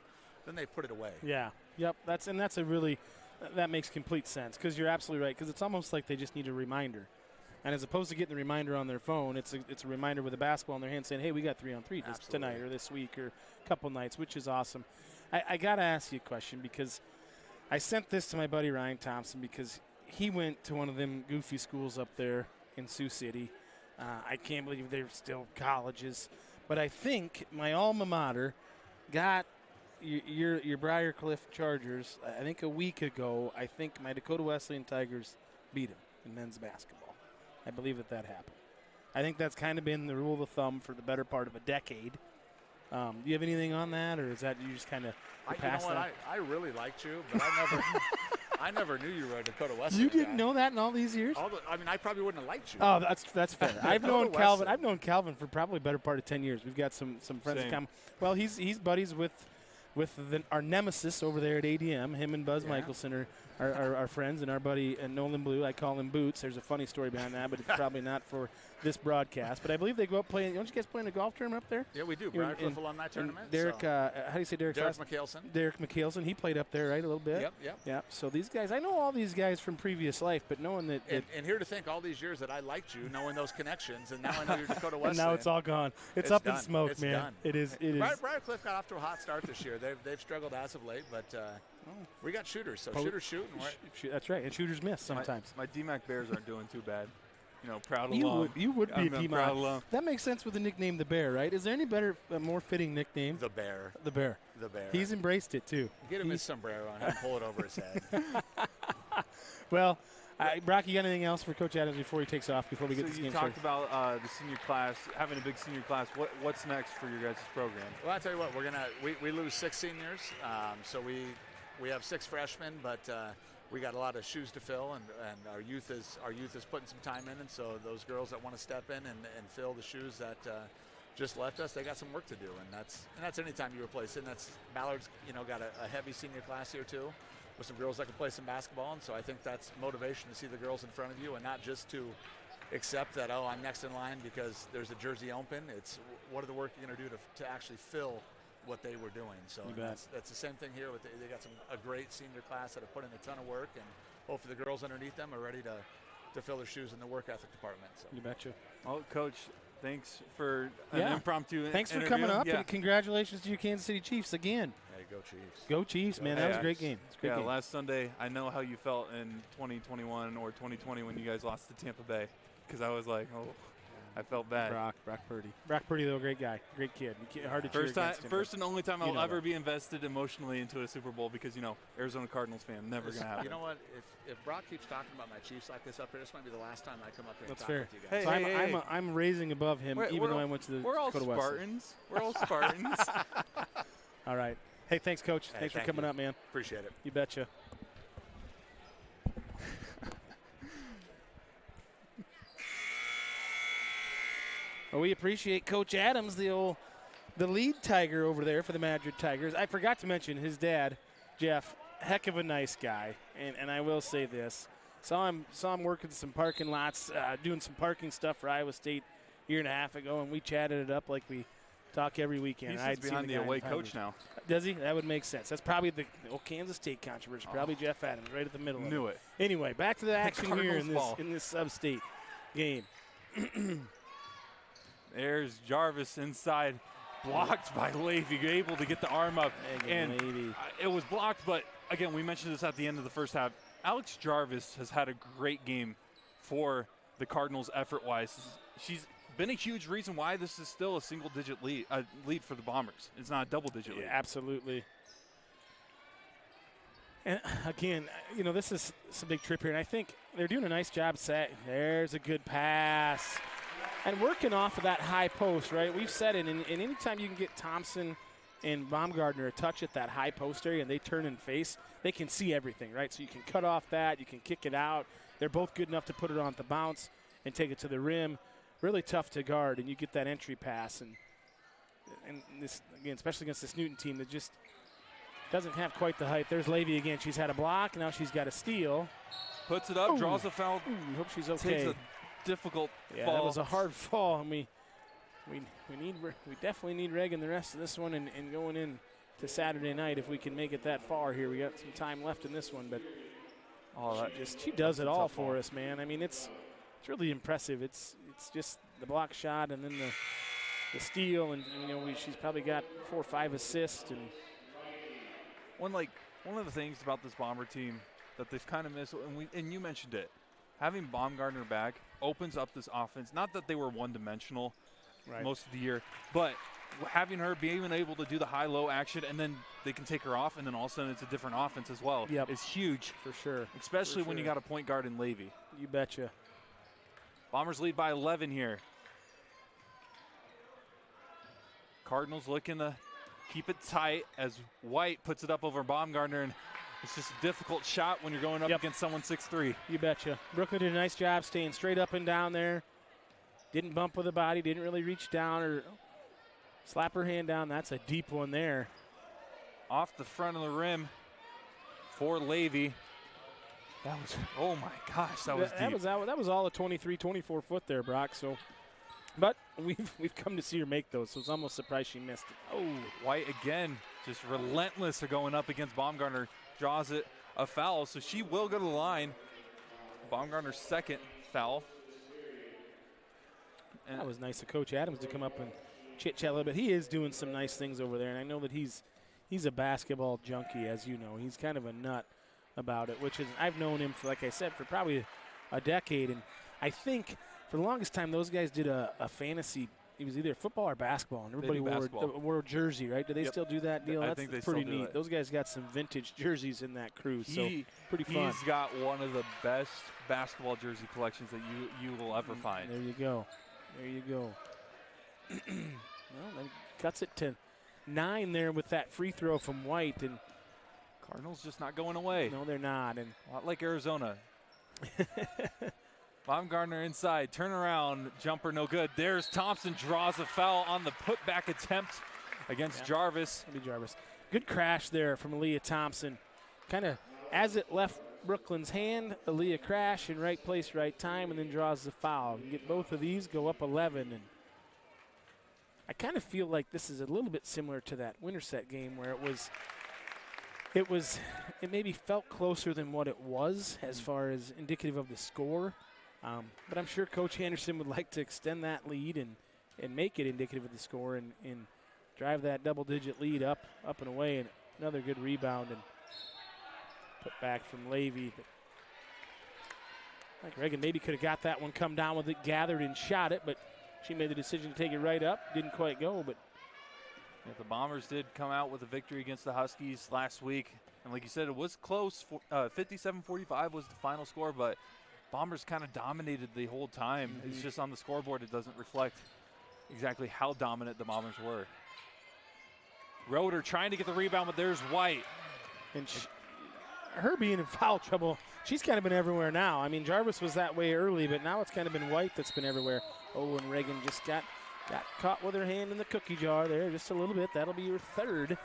then they put it away. Yeah, yep. That makes complete sense, because you're absolutely right, because it's almost like they just need a reminder. And as opposed to getting the reminder on their phone, it's a reminder with a basketball in their hand saying, hey, we got 3-on-3 just tonight or this week or a couple nights, which is awesome. I got to ask you a question, because I sent this to my buddy Ryan Thompson because he went to one of them goofy schools up there in Sioux City. I can't believe they're still colleges. But I think my alma mater got your Briarcliff Chargers, I think a week ago. I think my Dakota Wesleyan Tigers beat them in men's basketball. I believe that happened. I think that's kind of been the rule of thumb for the better part of a decade. Do you have anything on that, or is that you just kind of pass that? I really liked you, but I never knew you were a Dakota Wesleyan. You didn't know that in all these years? I probably wouldn't have liked you. Oh, that's fair. I've known Calvin. I've known Calvin for probably a better part of 10 years. We've got some friends that come. Well, he's buddies with our nemesis over there at ADM. Him and Buzz Michelson are friends, and our buddy Nolan Blue. I call him Boots. There's a funny story behind that, but it's probably not for this broadcast. But I believe they go up playing. Don't you guys play in a golf tournament up there? Yeah, we do. Briarcliff Alumni Tournament. Derek, how do you say Derek's Derek McHaleson. Derek McHaleson. He played up there, right, a little bit? Yep. So these guys, I know all these guys from previous life, but knowing that. And here to think all these years that I liked you, knowing those connections, and now I know you're Dakota Wesleyan. And now it's all gone. It's up in smoke, it's man. Done. It is. Briarcliff got off to a hot start this year. They've struggled as of late, but we got shooters, so shooters shoot. That's right, and shooters miss sometimes. My DMAC Bears aren't doing too bad. Proud along. You would be a DMAC. That makes sense with the nickname the Bear, right? Is there any more fitting nickname? The Bear. The Bear. The Bear. He's embraced it too. Get him his sombrero and have him pull it over his head. Well, Brock, you got anything else for Coach Adams before he takes off? Before we get this game started? You talked about the senior class, having a big senior class. What's next for your guys' program? Well, I tell you what, we lose 6 seniors, so we have 6 freshmen, but we got a lot of shoes to fill, and our youth is putting some time in, and so those girls that want to step in and fill the shoes that just left us, they got some work to do, and that's any time you replace it. And that's Ballard's got a heavy senior class here too, with some girls that can play some basketball, and so I think that's motivation to see the girls in front of you, and not just to accept that, oh, I'm next in line because there's a jersey open. It's what are the work you're going to do to actually fill what they were doing. So that's the same thing here. They got a great senior class that have put in a ton of work, and hopefully the girls underneath them are ready to fill their shoes in the work ethic department. So. You betcha. Well, Coach, thanks for an impromptu Thanks interview. for coming up, and congratulations to your Kansas City Chiefs again. Hey, go Chiefs. Go Chiefs, man. That was a great game. Game. Last Sunday, I know how you felt in 2021 or 2020 when you guys lost to Tampa Bay, because I was like, oh, I felt bad. Brock Purdy, though, great guy, great kid. Hard to cheer against him, first and only time I'll ever be invested emotionally into a Super Bowl, because Arizona Cardinals fan, never gonna happen. You know what? If Brock keeps talking about my Chiefs like this up here, this might be the last time I come up here. That's and fair. Talk with you So guys. I'm raising above him, even though I went to the We're all Dakota West. Spartans. We're all Spartans. All right. Hey, thanks, Coach. Thanks for coming up, man. Appreciate it. You betcha. Well, we appreciate Coach Adams, the lead Tiger over there for the Madrid Tigers. I forgot to mention his dad, Jeff, heck of a nice guy. And I will say this. Saw him working some parking lots, doing some parking stuff for Iowa State a year and a half ago, and we chatted it up like we talk every weekend. He sits behind the away coach now. Does he? That would make sense. That's probably the Kansas State controversy. Probably Jeff Adams right at the middle. Knew it. Anyway, back to the action here in this sub-state game. There's Jarvis inside, blocked by Levy, able to get the arm up. And it was blocked, but again, we mentioned this at the end of the first half. Alex Jarvis has had a great game for the Cardinals effort-wise. She's been a huge reason why this is still a single-digit lead for the Bombers. It's not a double-digit lead. Absolutely. And again, this is a big trip here, and I think they're doing a nice job. There's a good pass. And working off of that high post, right? We've said it, and anytime you can get Thompson and Baumgartner a touch at that high post area and they turn and face, they can see everything, right? So you can cut off that, you can kick it out. They're both good enough to put it on the bounce and take it to the rim. Really tough to guard, and you get that entry pass. And this, again, especially against this Newton team that just doesn't have quite the height. There's Levy again. She's had a block. Now she's got a steal. Puts it up, draws a foul. Hope she's okay. Takes a difficult fall. That was a hard fall, and we definitely need Reagan the rest of this one and going in to Saturday night if we can make it that far here. We got some time left in this one, but she does it all for us, man. I mean, it's really impressive. It's just the block shot and then the steal, and she's probably got 4 or 5 assists. And one of the things about this Bomber team that they've kind of missed, and you mentioned it, having Baumgartner back opens up this offense. Not that they were one-dimensional most of the year, but having her being able to do the high-low action, and then they can take her off, and then all of a sudden it's a different offense as well. Is huge. For sure. Especially when you got a point guard in Levy. You betcha. Bombers lead by 11 here. Cardinals looking to keep it tight as White puts it up over Baumgartner, and it's just a difficult shot when you're going up against someone 6'3". You betcha. Brooklyn did a nice job staying straight up and down there. Didn't bump with the body, didn't really reach down or slap her hand down. That's a deep one there. Off the front of the rim for Levy. That was, oh my gosh, that was deep. That was all a 23, 24 foot there, Brock. So, but we've come to see her make those, so it's almost surprised she missed it. Oh, White again, just relentless of going up against Baumgartner. Draws it a foul, so she will go to the line. Baumgartner's second foul. And that was nice of Coach Adams to come up and chit-chat a little bit. He is doing some nice things over there, and I know that he's a basketball junkie, as you know. He's kind of a nut about it, which is, I've known him for, like I said, for probably a decade, and I think for the longest time those guys did a fantasy. It was either football or basketball, and everybody wore a jersey, right? Do they still do that deal? I That's think they pretty still do neat. it. Those guys got some vintage jerseys in that crew, so pretty fun. He's got one of the best basketball jersey collections that you will ever find. There you go. There you go. Well, that cuts it to 9 there with that free throw from White, and Cardinals just not going away. No, they're not. And a lot like Arizona. Baumgartner inside, turn around, jumper no good. There's Thompson, draws a foul on the putback attempt against Jarvis. Jarvis. Good crash there from Aaliyah Thompson. Kind of as it left Brooklyn's hand, Aaliyah crash in right place, right time, and then draws the foul. You get both of these, go up 11. And I kind of feel like this is a little bit similar to that Winterset game where it maybe felt closer than what it was as far as indicative of the score. But I'm sure Coach Anderson would like to extend that lead and make it indicative of the score and drive that double-digit lead up and away. And another good rebound and put back from Levy. But like Reagan maybe could have got that one, come down with it, gathered and shot it, but she made the decision to take it right up. Didn't quite go, but the Bombers did come out with a victory against the Huskies last week. And like you said, it was close. 57-45 was the final score, but Bombers kind of dominated the whole time. It's just on the scoreboard, it doesn't reflect exactly how dominant the Bombers were. Roeder trying to get the rebound, but there's White. And her being in foul trouble, she's kind of been everywhere now. I mean, Jarvis was that way early, but now it's kind of been White that's been everywhere. Oh, and Reagan just got caught with her hand in the cookie jar there just a little bit. That'll be your third.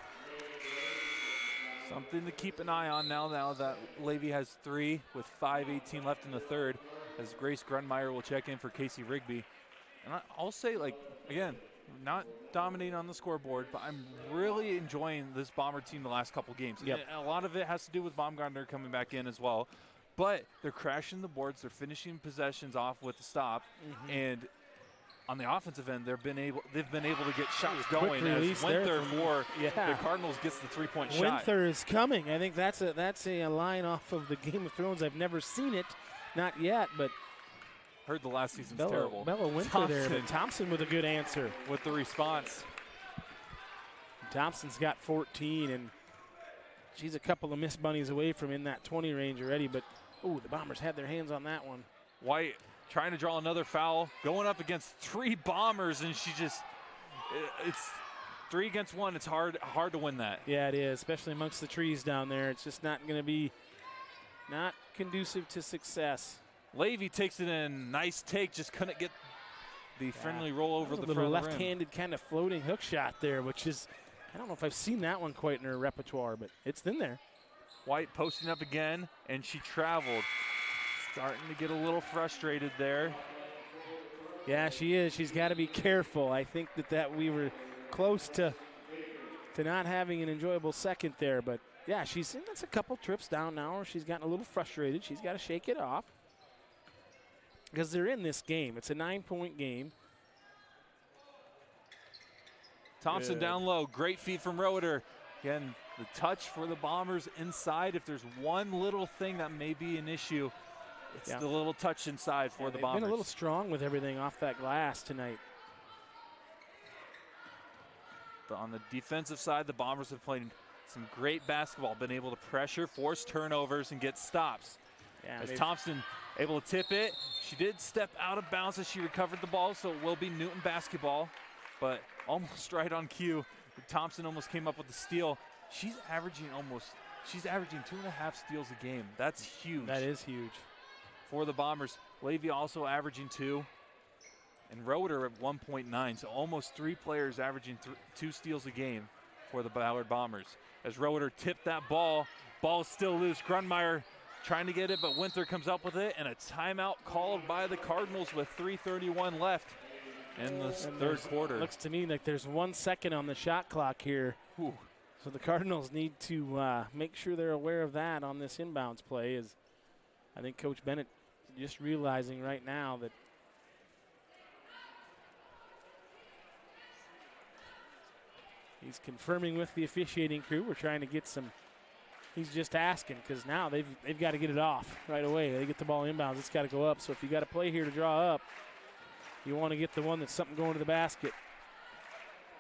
Something to keep an eye on now that Levy has 3 with 5:18 left in the third, as Grace Grunmeyer will check in for Casey Rigby. And I'll say, like, again, not dominating on the scoreboard, but I'm really enjoying this Bomber team the last couple games. Yep. And a lot of it has to do with Baumgartner coming back in as well. But they're crashing the boards. They're finishing possessions off with the stop. And on the offensive end, they've been able to get shots going as Winther for the Cardinals gets the 3-point shot. Winther is coming. I think that's a line off of the Game of Thrones. I've never seen it, not yet, but heard the last season's terrible. Bella Winther there, but Thompson with a good answer. With the response. Thompson's got 14, and she's a couple of missed bunnies away from in that 20 range already, but the Bombers had their hands on that one. White trying to draw another foul, going up against 3 Bombers, and it's 3 against 1. It's hard to win that. Yeah, it is, especially amongst the trees down there. It's just not going to be not conducive to success. Levy takes it in, nice take, just couldn't get the friendly roll over the front of the rim. Left-handed kind of floating hook shot there, which is, I don't know if I've seen that one quite in her repertoire, but it's in there. White posting up again, and she traveled. Starting to get a little frustrated there. Yeah, she is. She's got to be careful. I think that we were close to not having an enjoyable second there. But, yeah, that's a couple trips down now where she's gotten a little frustrated. She's got to shake it off because they're in this game. It's a 9-point game. Thompson down low. Great feed from Roeder. Again, the touch for the Bombers inside. If there's one little thing that may be an issue, it's the little touch inside for the Bombers. Been a little strong with everything off that glass tonight. But on the defensive side, the Bombers have played some great basketball, been able to pressure, force turnovers, and get stops. Yeah, as Thompson able to tip it. She did step out of bounds as she recovered the ball, so it will be Newton basketball. But almost right on cue, Thompson almost came up with the steal. She's averaging 2.5 steals a game. That's huge. That is huge. For the Bombers. Levy also averaging 2. And Roeder at 1.9. So almost 3 players averaging 2 steals a game for the Ballard Bombers. As Roeder tipped that ball. Ball still loose. Grunmeyer trying to get it, but Winther comes up with it. And a timeout called by the Cardinals with 3:31 left in the third quarter. Looks to me like there's 1 second on the shot clock here. Ooh. So the Cardinals need to make sure they're aware of that on this inbounds play. As I think Coach Bennett just realizing right now that he's confirming with the officiating crew. We're trying to get some. He's just asking because now they've got to get it off right away. They get the ball inbounds. It's got to go up. So if you got a play here to draw up, you want to get the one that's something going to the basket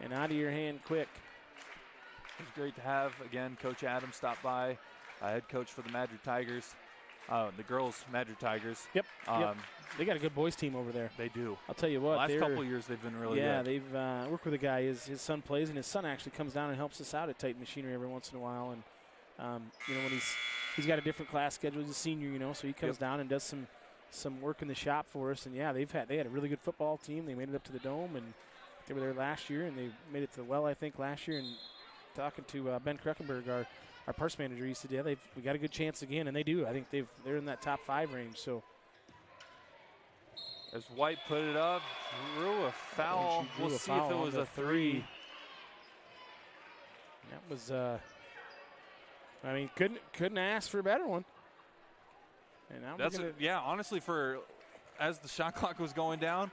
and out of your hand quick. It's great to have, again, Coach Adams stop by, head coach for the Madrid Tigers, the girls Madrid Tigers. Yep. They got a good boys team over there. They do. I'll tell you what. The last couple of years they've been really good. Yeah, they've worked with a guy. His son plays, and his son actually comes down and helps us out at Titan Machinery every once in a while. You know, when he's got a different class schedule. He's a senior, you know, so he comes down and does some work in the shop for us. And yeah, they had a really good football team. They made it up to the Dome, and they were there last year, and they made it to the well, I think, last year. And talking to Ben Kruckenberg, our parks manager, he said, yeah, we got a good chance again, and they do. I think they're in that top 5 range. So as White put it up, drew a foul. We'll see if it was a 3. That was, I mean, couldn't ask for a better one. And now honestly, as the shot clock was going down,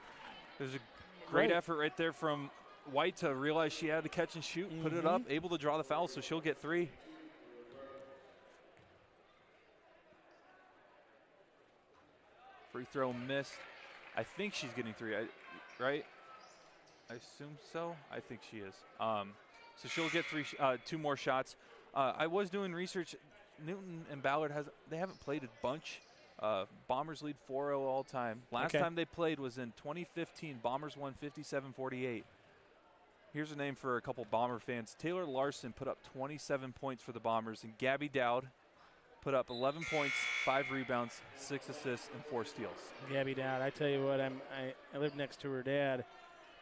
there's a great effort right there from White to realize she had to catch and shoot, put it up, able to draw the foul, so she'll get 3. Free throw missed. I think she's getting 3, right? I assume so. I think she is. So she'll get 2 more shots. I was doing research. Newton and Ballard they haven't played a bunch. Bombers lead 4-0 all time. Last time they played was in 2015. Bombers won 57-48. Here's a name for a couple Bomber fans. Taylor Larson put up 27 points for the Bombers, and Gabby Dowd put up 11 points, 5 rebounds, 6 assists, and 4 steals. Gabby Dowd, I tell you what, I live next to her dad,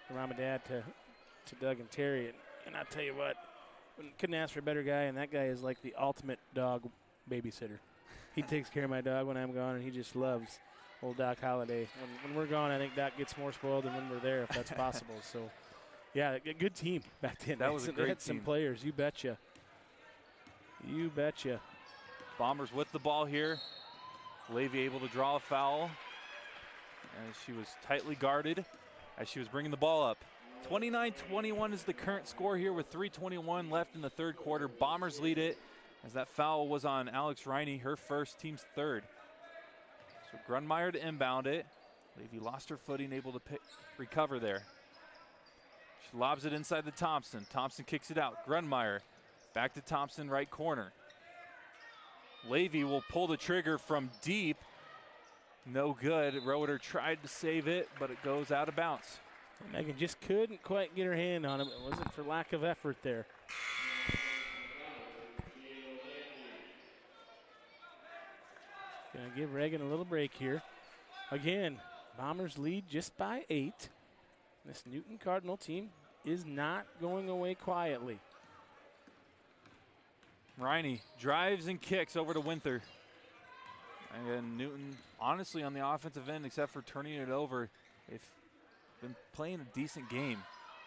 her mom and dad, to Doug and Terry, and I tell you what, couldn't ask for a better guy, and that guy is like the ultimate dog babysitter. He takes care of my dog when I'm gone, and he just loves old Doc Holliday. When we're gone, I think Doc gets more spoiled than when we're there, if that's possible. So, yeah, a good team back then. That was a great they had team. Some players, you betcha. You betcha. Bombers with the ball here. Levy able to draw a foul, as she was tightly guarded as she was bringing the ball up. 29-21 is the current score here with 3:21 left in the third quarter. Bombers lead it as that foul was on Alex Riney, her first, team's 3rd. So Grunmeyer to inbound it. Levy lost her footing, able to recover there. She lobs it inside to Thompson. Thompson kicks it out. Grunmeyer back to Thompson, right corner. Levy will pull the trigger from deep. No good. Roeder tried to save it, but it goes out of bounds. Megan just couldn't quite get her hand on him. It wasn't for lack of effort there. Gonna give Reagan a little break here. Again, Bombers lead just by 8. This Newton Cardinal team is not going away quietly. Riney drives and kicks over to Winther. And then Newton, honestly, on the offensive end, except for turning it over, they've been playing a decent game.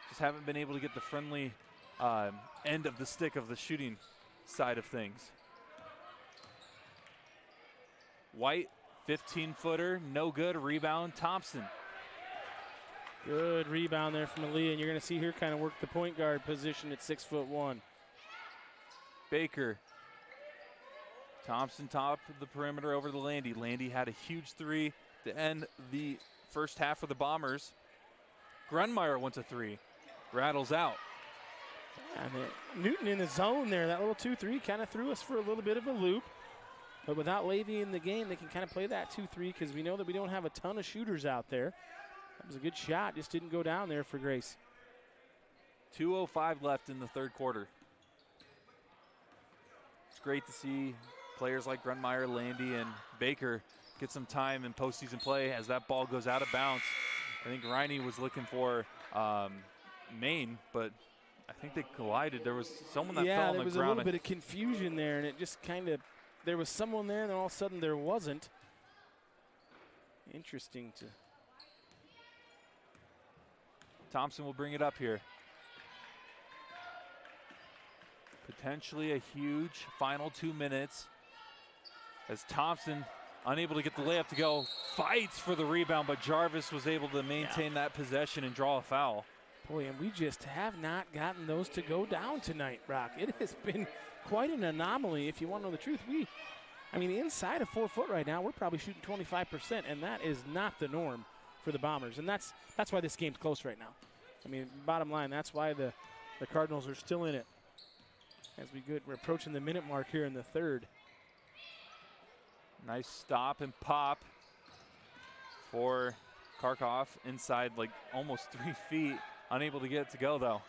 Just haven't been able to get the friendly end of the stick of the shooting side of things. White, 15-footer, no good. Rebound, Thompson. Good rebound there from Aaliyah, and you're going to see her kind of work the point guard position at 6'1". Baker. Thompson top of the perimeter over to Landy. Landy had a huge 3 to end the first half for the Bombers. Grunmeyer went to 3. Rattles out. And Newton in the zone there. That little 2-3 kind of threw us for a little bit of a loop. But without Levy in the game, they can kind of play that 2-3 because we know that we don't have a ton of shooters out there. That was a good shot. Just didn't go down there for Grace. 2:05 left in the third quarter. It's great to see players like Grunmeyer, Landy, and Baker get some time in postseason play as that ball goes out of bounds. I think Riney was looking for Maine, but I think they collided. There was someone that fell on the ground. Yeah, there was a little bit of confusion there, and it just kind of, there was someone there, and then all of a sudden there wasn't. Interesting to. Thompson will bring it up here. Potentially a huge final 2 minutes as Thompson, unable to get the layup to go, fights for the rebound, but Jarvis was able to maintain that possession and draw a foul. Boy, and we just have not gotten those to go down tonight, Brock. It has been quite an anomaly, if you want to know the truth. I mean, inside of 4 foot right now, we're probably shooting 25%, and that is not the norm for the Bombers. And that's why this game's close right now. I mean, bottom line, that's why the Cardinals are still in it. As we're approaching the minute mark here in the third. Nice stop and pop for Karkoff inside, like almost 3 feet. Unable to get it to go, though.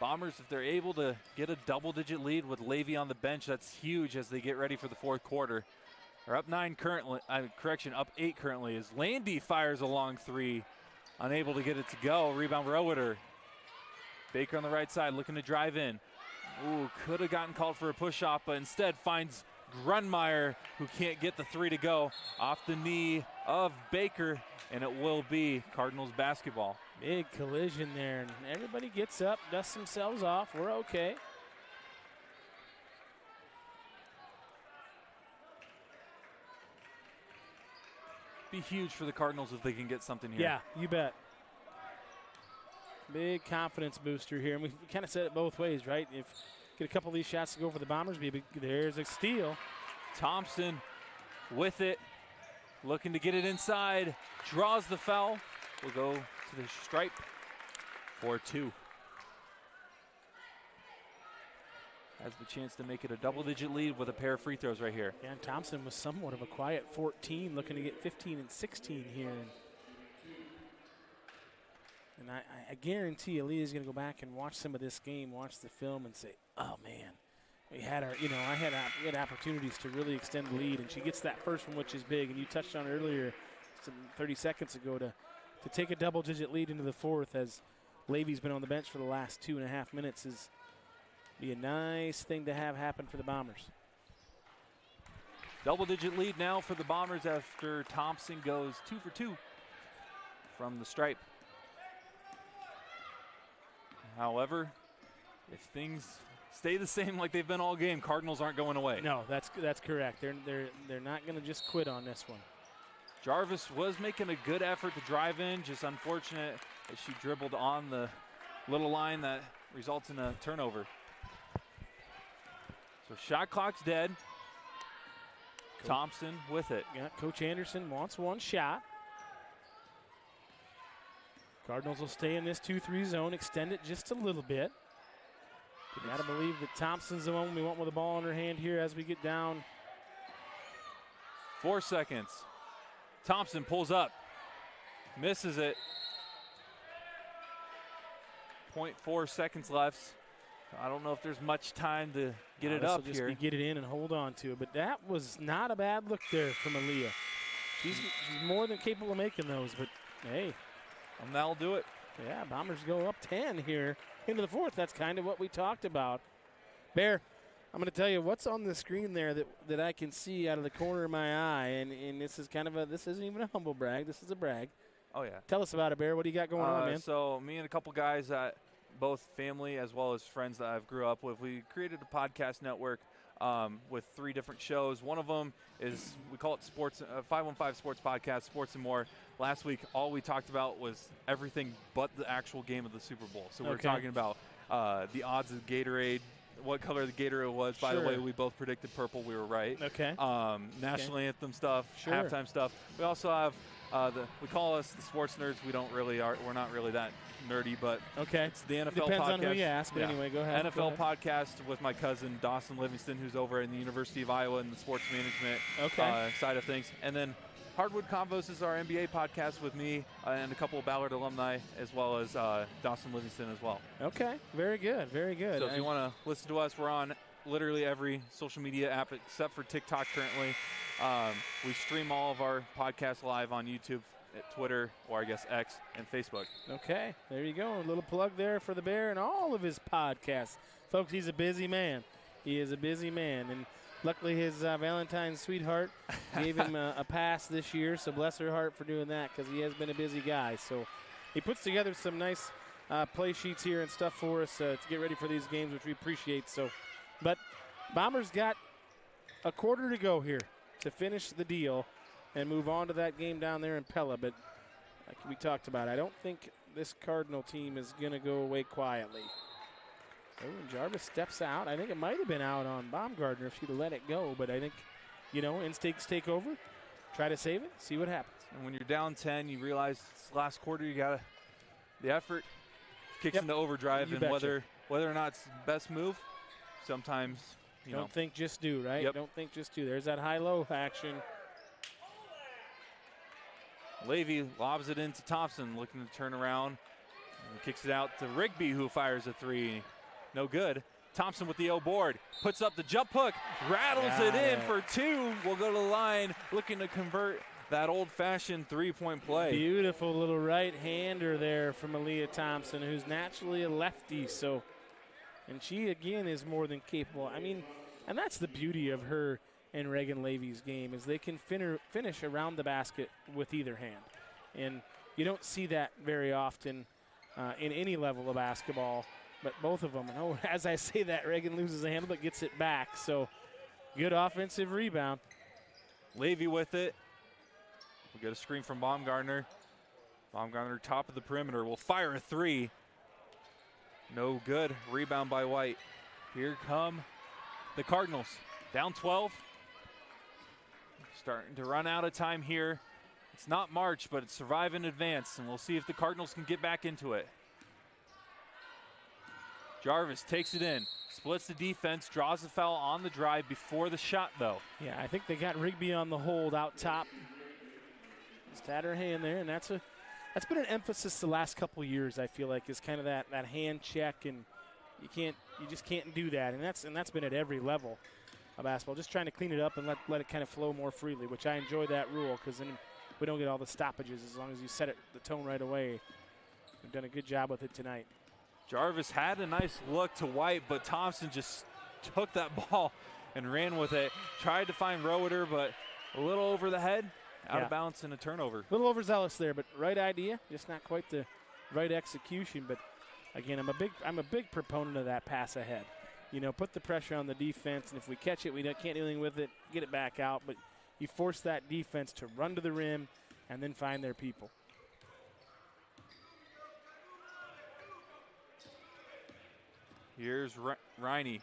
Bombers, if they're able to get a double-digit lead with Levy on the bench, that's huge as they get ready for the fourth quarter. They're up 9 currently, up 8 currently, as Landy fires a long 3. Unable to get it to go. Rebound Roeder. Baker on the right side looking to drive in. Ooh, could have gotten called for a push-off, but instead finds Grunmeyer, who can't get the 3 to go, off the knee of Baker, and it will be Cardinals basketball. Big collision there, and everybody gets up, dusts themselves off. We're okay. Be huge for the Cardinals if they can get something here. Yeah, you bet. Big confidence booster here, and we kind of said it both ways, right? If get a couple of these shots to go for the Bombers, there's a steal. Thompson with it, looking to get it inside, draws the foul. We'll go to the stripe for 2. Has the chance to make it a double-digit lead with a pair of free throws right here. Yeah, and Thompson was somewhat of a quiet 14, looking to get 15 and 16 here. And I guarantee Aaliyah's going to go back and watch some of this game, watch the film, and say, "Oh man, we had our, we had opportunities to really extend the lead." And she gets that first one, which is big. And you touched on it earlier, some 30 seconds ago, to take a double-digit lead into the fourth, as Levy's been on the bench for the last 2.5 minutes, is be a nice thing to have happen for the Bombers. Double-digit lead now for the Bombers after Thompson goes 2 for 2 from the stripe. However, if things stay the same like they've been all game, Cardinals aren't going away. No, that's correct. They're not going to just quit on this one. Jarvis was making a good effort to drive in, just unfortunate that she dribbled on the little line that results in a turnover. So shot clock's dead. Thompson with it. Yeah, Coach Anderson wants one shot. Cardinals will stay in this 2-3 zone, extend it just a little bit. You got to believe that Thompson's the one we want with the ball in her hand here as we get down. 4 seconds. Thompson pulls up, misses it. 0.4 seconds left. I don't know if there's much time to get it up here. Get it in and hold on to it. But that was not a bad look there from Aaliyah. She's more than capable of making those, but hey. And that'll do it. Yeah, Bombers go up 10 here into the fourth. That's kind of what we talked about. Bear, I'm going to tell you what's on the screen there that I can see out of the corner of my eye, and this is this isn't even a humble brag. This is a brag. Oh, yeah. Tell us about it, Bear. What do you got going on, man? So me and a couple guys, both family as well as friends that I've grew up with, we created a podcast network with 3 different shows. One of them is, we call it Sports 515 Sports Podcast, Sports and More. Last week, all we talked about was everything but the actual game of the Super Bowl. So we're talking about the odds of Gatorade, what color the Gatorade was. By the way, we both predicted purple. We were right. Okay. National anthem stuff, halftime stuff. We also have we call us the sports nerds. We're not really that nerdy, but it's the NFL Depends podcast. on who you ask, but anyway, go ahead. NFL podcast with my cousin Dawson Livingston, who's over in the University of Iowa in the sports management side of things. And then Hardwood Convos is our NBA podcast with me and a couple of Ballard alumni, as well as Dawson Livingston as well. Okay, very good, very good. So if you want to listen to us, we're on literally every social media app except for TikTok currently. We stream all of our podcasts live on YouTube, Twitter, or I guess X, and Facebook. Okay, there you go. A little plug there for the Bear and all of his podcasts. Folks, he's a busy man. He is a busy man. And luckily his Valentine's sweetheart gave him a pass this year, so bless her heart for doing that, because he has been a busy guy. So he puts together some nice play sheets here and stuff for us to get ready for these games, which we appreciate. So, but Bombers got a quarter to go here to finish the deal and move on to that game down there in Pella. But like we talked about, I don't think this Cardinal team is going to go away quietly. Oh, and Jarvis steps out. I think it might have been out on Baumgartner if she'd have let it go. But I think, instincts take over. Try to save it, see what happens. And when you're down 10, you realize it's the last quarter, you got the effort kicks into overdrive. And whether or not it's the best move, sometimes, Don't think, just do, right? Yep. Don't think, just do. There's that high-low action. Levy lobs it into Thompson, looking to turn around. And kicks it out to Rigby, who fires a three. No good. Thompson with the O board. Puts up the jump hook. Rattles it in for two. We'll go to the line looking to convert that old-fashioned three-point play. Beautiful little right-hander there from Aaliyah Thompson, who's naturally a lefty. And she, again, is more than capable. I mean, and that's the beauty of her and Reagan Levy's game, is they can finish around the basket with either hand. And you don't see that very often in any level of basketball, but both of them. And as I say that, Reagan loses a handle but gets it back. So good offensive rebound. Levy with it. We'll get a screen from Baumgartner. Baumgartner, top of the perimeter, will fire a three. No good. Rebound by White. Here come the Cardinals. Down 12. Starting to run out of time here. It's not March, but it's survive and advance, and we'll see if the Cardinals can get back into it. Jarvis takes it in, splits the defense, draws the foul on the drive before the shot, though. Yeah, I think they got Rigby on the hold out top. Just had her hand there, and that's been an emphasis the last couple years, I feel like, is kind of that hand check, and you just can't do that. And that's been at every level of basketball. Just trying to clean it up and let it kind of flow more freely, which I enjoy that rule, because then we don't get all the stoppages as long as you set the tone right away. We've done a good job with it tonight. Jarvis had a nice look to White, but Thompson just took that ball and ran with it. Tried to find Roeder, but a little over the head, out of bounds, and a turnover. A little overzealous there, but right idea, just not quite the right execution. But again, I'm a big proponent of that pass ahead. You know, put the pressure on the defense, and if we catch it, we can't do anything with it, get it back out. But you force that defense to run to the rim and then find their people. Here's Riney.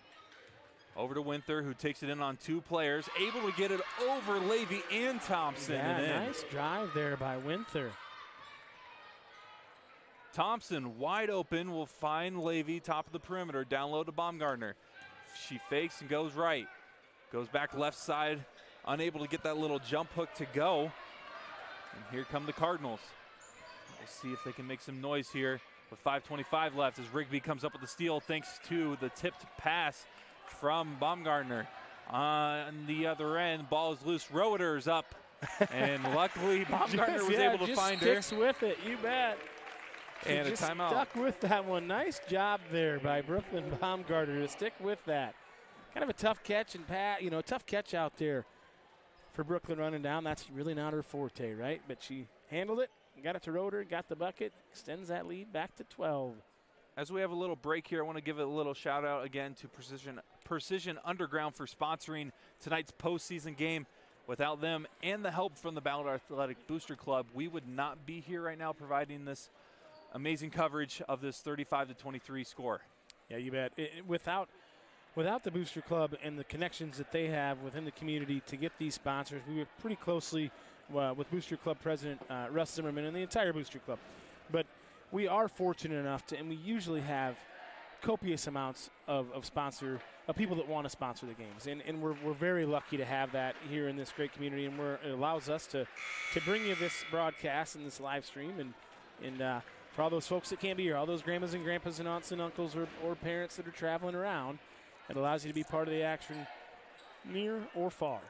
Over to Winther, who takes it in on two players, able to get it over Levy and Thompson. Yeah, nice drive there by Winther. Thompson, wide open, will find Levy, top of the perimeter, down low to Baumgartner. She fakes and goes right. Goes back left side, unable to get that little jump hook to go. And here come the Cardinals. We'll see if they can make some noise here with 5:25 left as Rigby comes up with the steal thanks to the tipped pass from Baumgartner. On the other end, ball is loose. Roeder's up. And luckily, Baumgartner was able to find her. Sticks with it, you bet. And a timeout. Stuck with that one. Nice job there by Brooklyn Baumgartner to stick with that. Kind of a tough catch and tough catch out there for Brooklyn running down. That's really not her forte, right? But she handled it, got it to Roeder, got the bucket, extends that lead back to 12. As we have a little break here, I want to give a little shout out again to Precision Underground for sponsoring tonight's postseason game. Without them and the help from the Ballard Athletic Booster Club, we would not be here right now providing this amazing coverage of this 35-23 score. Yeah, you bet. Without the Booster Club and the connections that they have within the community to get these sponsors, we work pretty closely with Booster Club President Russ Zimmerman and the entire Booster Club. But we are fortunate enough to, and we usually have copious amounts of people that want to sponsor the games. And we're very lucky to have that here in this great community, and it allows us to bring you this broadcast and this live stream. And for all those folks that can't be here, all those grandmas and grandpas and aunts and uncles or parents that are traveling around, it allows you to be part of the action near or far.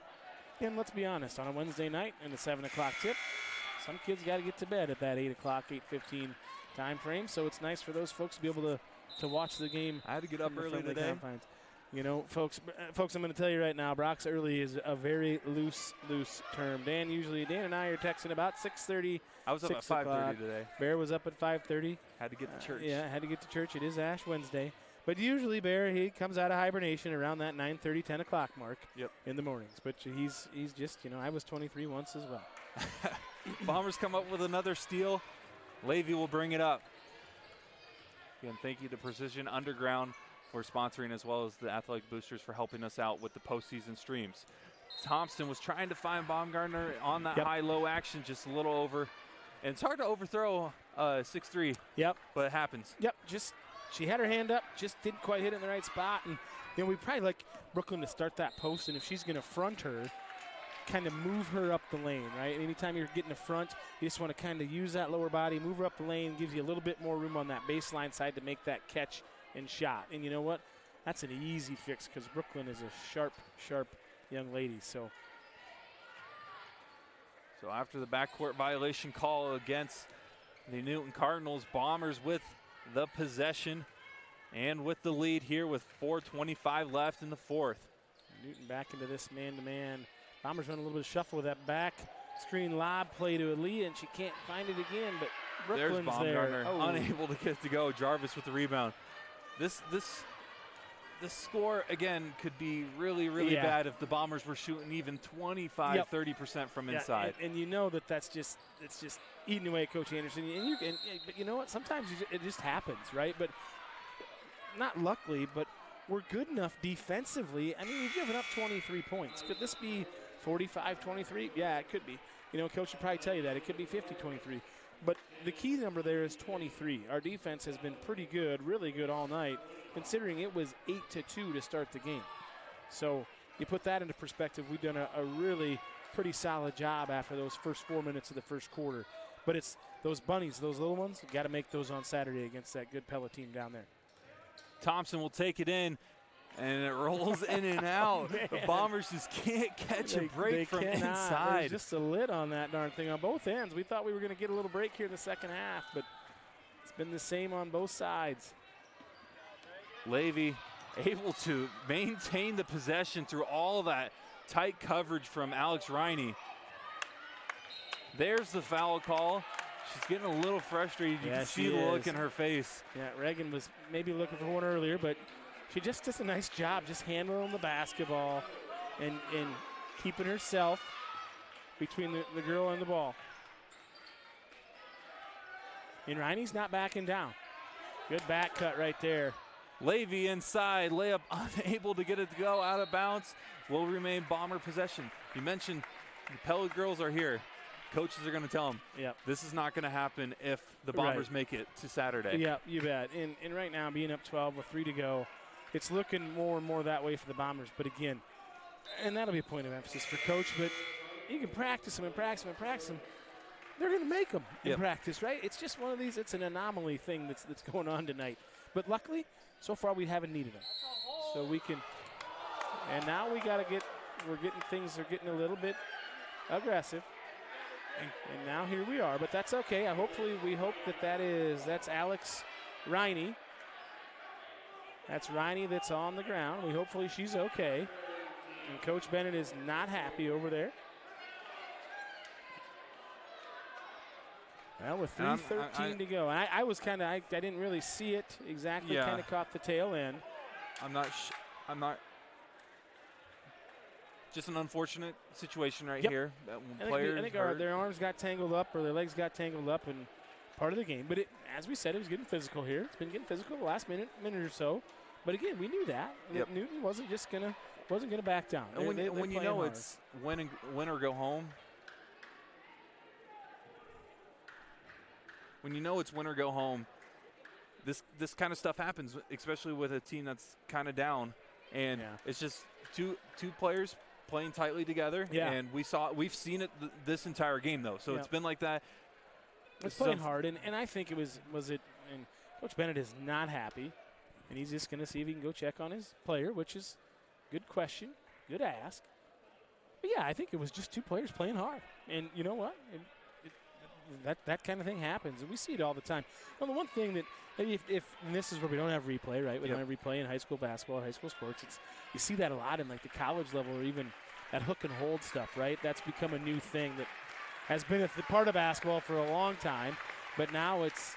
And let's be honest, on a Wednesday night in the 7 o'clock tip, some kids got to get to bed at that 8 o'clock, 8:15 time frame. So it's nice for those folks to be able to watch the game. I had to get up early today. Confines. You know, folks, I'm going to tell you right now, Brock's early is a very loose term. Dan and I are texting about 6:30. I was up at 5:30 today. Bear was up at 5:30. Had to get to church. Yeah, had to get to church. It is Ash Wednesday. But usually, Bear, he comes out of hibernation around that 9:30, 10 o'clock mark in the mornings. But he's just, I was 23 once as well. Bombers come up with another steal. Levy will bring it up. Again, thank you to Precision Underground for sponsoring, as well as the Athletic Boosters for helping us out with the postseason streams. Thompson was trying to find Baumgartner on that high-low action, just a little over. And it's hard to overthrow 6'3". Yep. But it happens. Yep. She had her hand up, just didn't quite hit it in the right spot. And, we probably like Brooklyn to start that post, and if she's going to front her, kind of move her up the lane, right? Anytime you're getting the front, you just want to kind of use that lower body, move her up the lane, gives you a little bit more room on that baseline side to make that catch and shot. And you know what? That's an easy fix because Brooklyn is a sharp, sharp young lady. So after the backcourt violation call against the Newton Cardinals, Bombers with the possession and with the lead here with 4:25 left in the fourth. Newton back into this man-to-man. Bombers run a little bit of shuffle with that back screen lob play to Aaliyah, and she can't find it again, but Brooklyn's there's Baumgartner, unable to get to go. Jarvis with the rebound. This score, again, could be really, really bad if the Bombers were shooting even 25, 30% from inside. And you know it's just eating away at Coach Anderson. But you know what? Sometimes it just happens, right? But not luckily, but we're good enough defensively. I mean, we've given up 23 points. Could this be 45-23? Yeah, it could be. You know, Coach would probably tell you that. It could be 50-23. But the key number there is 23. Our defense has been pretty good, really good all night, considering it was 8-2 to start the game. So you put that into perspective, we've done a really pretty solid job after those first 4 minutes of the first quarter. But it's those bunnies, those little ones, got to make those on Saturday against that good Pella team down there. Thompson will take it in, and it rolls in and out. The Bombers just can't catch a break from inside. There's just a lid on that darn thing on both ends. We thought we were going to get a little break here in the second half, but it's been the same on both sides. Levy able to maintain the possession through all that tight coverage from Alex Riney. There's the foul call. She's getting a little frustrated. You can see the look in her face. Yeah, Reagan was maybe looking for one earlier, but she just does a nice job just handling the basketball and keeping herself between the girl and the ball. And Riney's not backing down. Good back cut right there. Levy inside, layup unable to get it to go, out of bounds. Will remain Bomber possession. You mentioned the Pella girls are here. Coaches are going to tell them, this is not going to happen if the Bombers make it to Saturday. Yeah, you bet. And right now, being up 12 with 3 to go, it's looking more and more that way for the Bombers. But again, and that'll be a point of emphasis for Coach, but you can practice them and practice them and practice them. They're going to make them in practice, right? It's just one of these, it's an anomaly thing that's going on tonight. But luckily, so far we haven't needed them. So we can, and now we're getting things are getting a little bit aggressive. And now here we are, but that's okay. We hope that's Alex Riney. That's Riney that's on the ground. Hopefully she's okay. And Coach Bennett is not happy over there. Well, with 3:13 to go. And I was kind of, I didn't really see it exactly, kind of caught the tail end. I'm not. Just an unfortunate situation here. I think their arms got tangled up or their legs got tangled up and part of the game. But as we said, it was getting physical here. It's been getting physical the last minute or so. But again, we knew that. Newton wasn't gonna back down. And when you know hard. It's win or go home. When you know it's win or go home, this kind of stuff happens, especially with a team that's kind of down. And it's just two players playing tightly together, and we've seen it this entire game though. So it's been like that. It's playing hard, and I think it was and Coach Bennett is not happy, and he's just going to see if he can go check on his player, which is good question, good ask. But I think it was just two players playing hard, and you know what? That kind of thing happens, and we see it all the time. Well, the one thing that maybe if and this is where we don't have replay, right? We don't have replay in high school basketball or high school sports. You see that a lot in like the college level or even that hook and hold stuff, right? That's become a new thing that has been a part of basketball for a long time, but now it's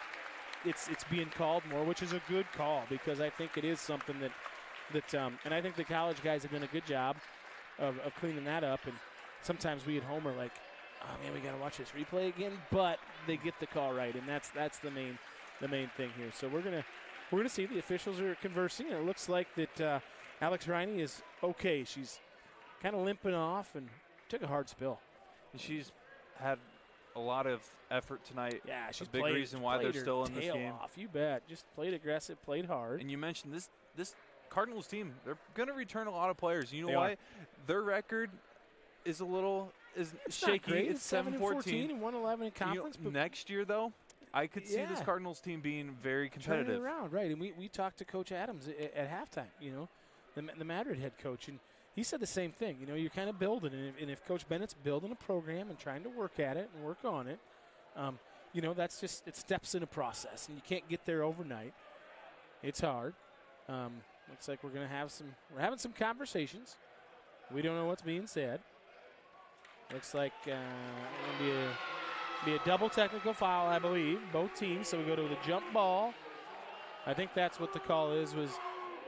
being called more, which is a good call because I think it is something that and I think the college guys have done a good job of cleaning that up. And sometimes we at home are like, oh man, we got to watch this replay again, but they get the call right, and that's the main thing here. So we're gonna see. The officials are conversing, and it looks like that Alex Riney is okay. She's kind of limping off and took a hard spill. And she's had a lot of effort tonight. Yeah, she's a big reason why they're still in this game. Off. You bet. Just played aggressive, played hard. And you mentioned this Cardinals team. They're going to return a lot of players. You know why? Their record is a little It's shaky. not great. It's 7-14 and 1-11 in conference. But next year, though, I could see this Yeah. Cardinals team being very turning competitive. it around, right? And we talked to Coach Adams at halftime, the Madrid head coach, and he said the same thing. You're kind of building, and if Coach Bennett's building a program and trying to work at it and work on it, that's just it steps in a process, and you can't get there overnight. It's hard. Looks like we're having some conversations. We don't know what's being said. Looks like going to be a double technical foul, I believe, both teams. So we go to the jump ball. I think that's what the call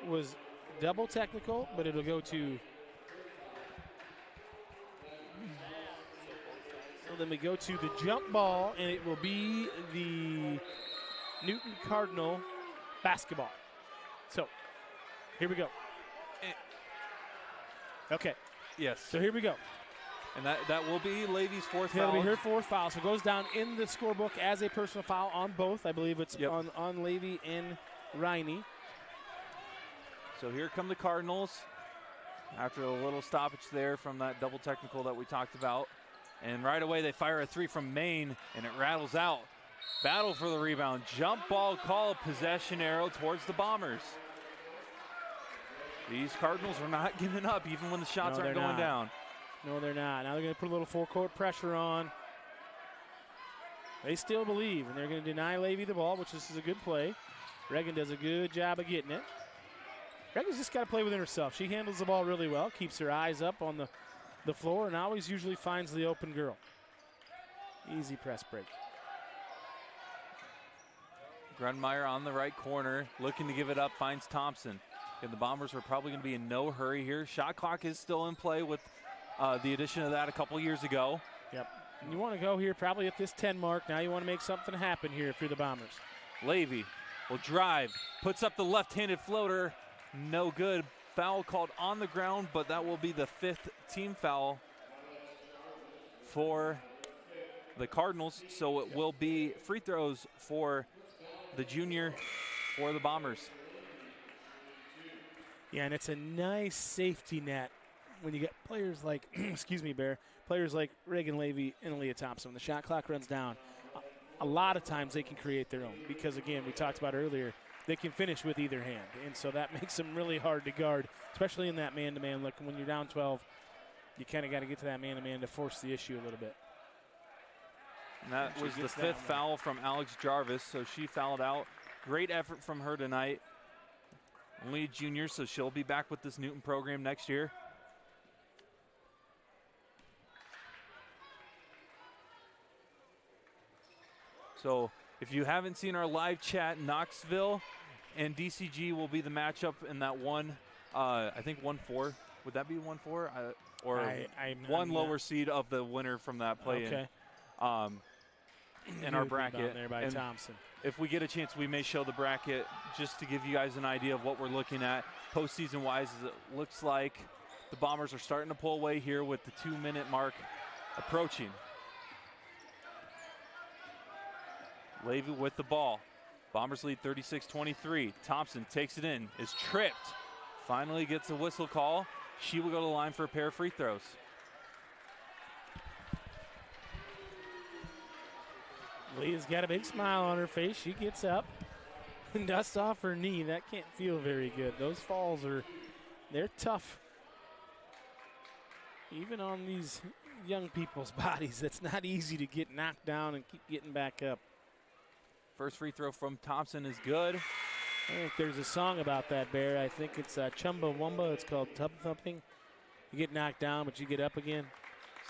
was double technical, but it'll go to. So then we go to the jump ball, and it will be the Newton Cardinal basketball. So here we go. Okay. Yes. So here we go. And that will be Levy's fourth That'll foul. be her fourth foul. So it goes down in the scorebook as a personal foul on both. I believe it's on Levy and Riney. So here come the Cardinals after a little stoppage there from that double technical that we talked about. And right away they fire a three from Maine, and it rattles out. Battle for the rebound. Jump ball call, possession arrow towards the Bombers. These Cardinals are not giving up even when the shots aren't going down. No, they're not. Now they're going to put a little full-court pressure on. They still believe, and they're going to deny Levy the ball, which this is a good play. Reagan does a good job of getting it. Reagan's just got to play within herself. She handles the ball really well, keeps her eyes up on the floor, and always usually finds the open girl. Easy press break. Grunmeyer on the right corner, looking to give it up, finds Thompson. And the Bombers are probably going to be in no hurry here. Shot clock is still in play with the addition of that a couple years ago. Yep. And you want to go here probably at this 10 mark. Now you want to make something happen here if you're the Bombers. Levy will drive, puts up the left-handed floater. No good. Foul called on the ground, but that will be the fifth team foul for the Cardinals. So it will be free throws for the junior for the Bombers. Yeah, and it's a nice safety net when you get players like, excuse me, Bear, players like Reagan Levy and Aaliyah Thompson. When the shot clock runs down, a lot of times they can create their own because, again, we talked about earlier, they can finish with either hand. And so that makes them really hard to guard, especially in that man-to-man look. When you're down 12, you kind of got to get to that man-to-man to force the issue a little bit. And that was the fifth foul from Alex Jarvis, so she fouled out. Great effort from her tonight. Only a junior, so she'll be back with this Newton program next year. So if you haven't seen our live chat, Knoxville and DCG will be the matchup in that one, I think 1-4. Would that be 1-4? Or one lower seed of the winner from that play-in. Okay. In our bracket. There by Thompson. If we get a chance, we may show the bracket just to give you guys an idea of what we're looking at postseason-wise. As it looks like the Bombers are starting to pull away here with the 2-minute mark approaching. Levy with the ball. Bombers lead 36-23. Thompson takes it in, is tripped. Finally gets a whistle call. She will go to the line for a pair of free throws. Leah's got a big smile on her face. She gets up and dusts off her knee. That can't feel very good. Those falls they're tough. Even on these young people's bodies, it's not easy to get knocked down and keep getting back up. First free throw from Thompson is good. I think there's a song about that, Bear. I think it's Chumbawamba. It's called Tub Thumping. You get knocked down, but you get up again.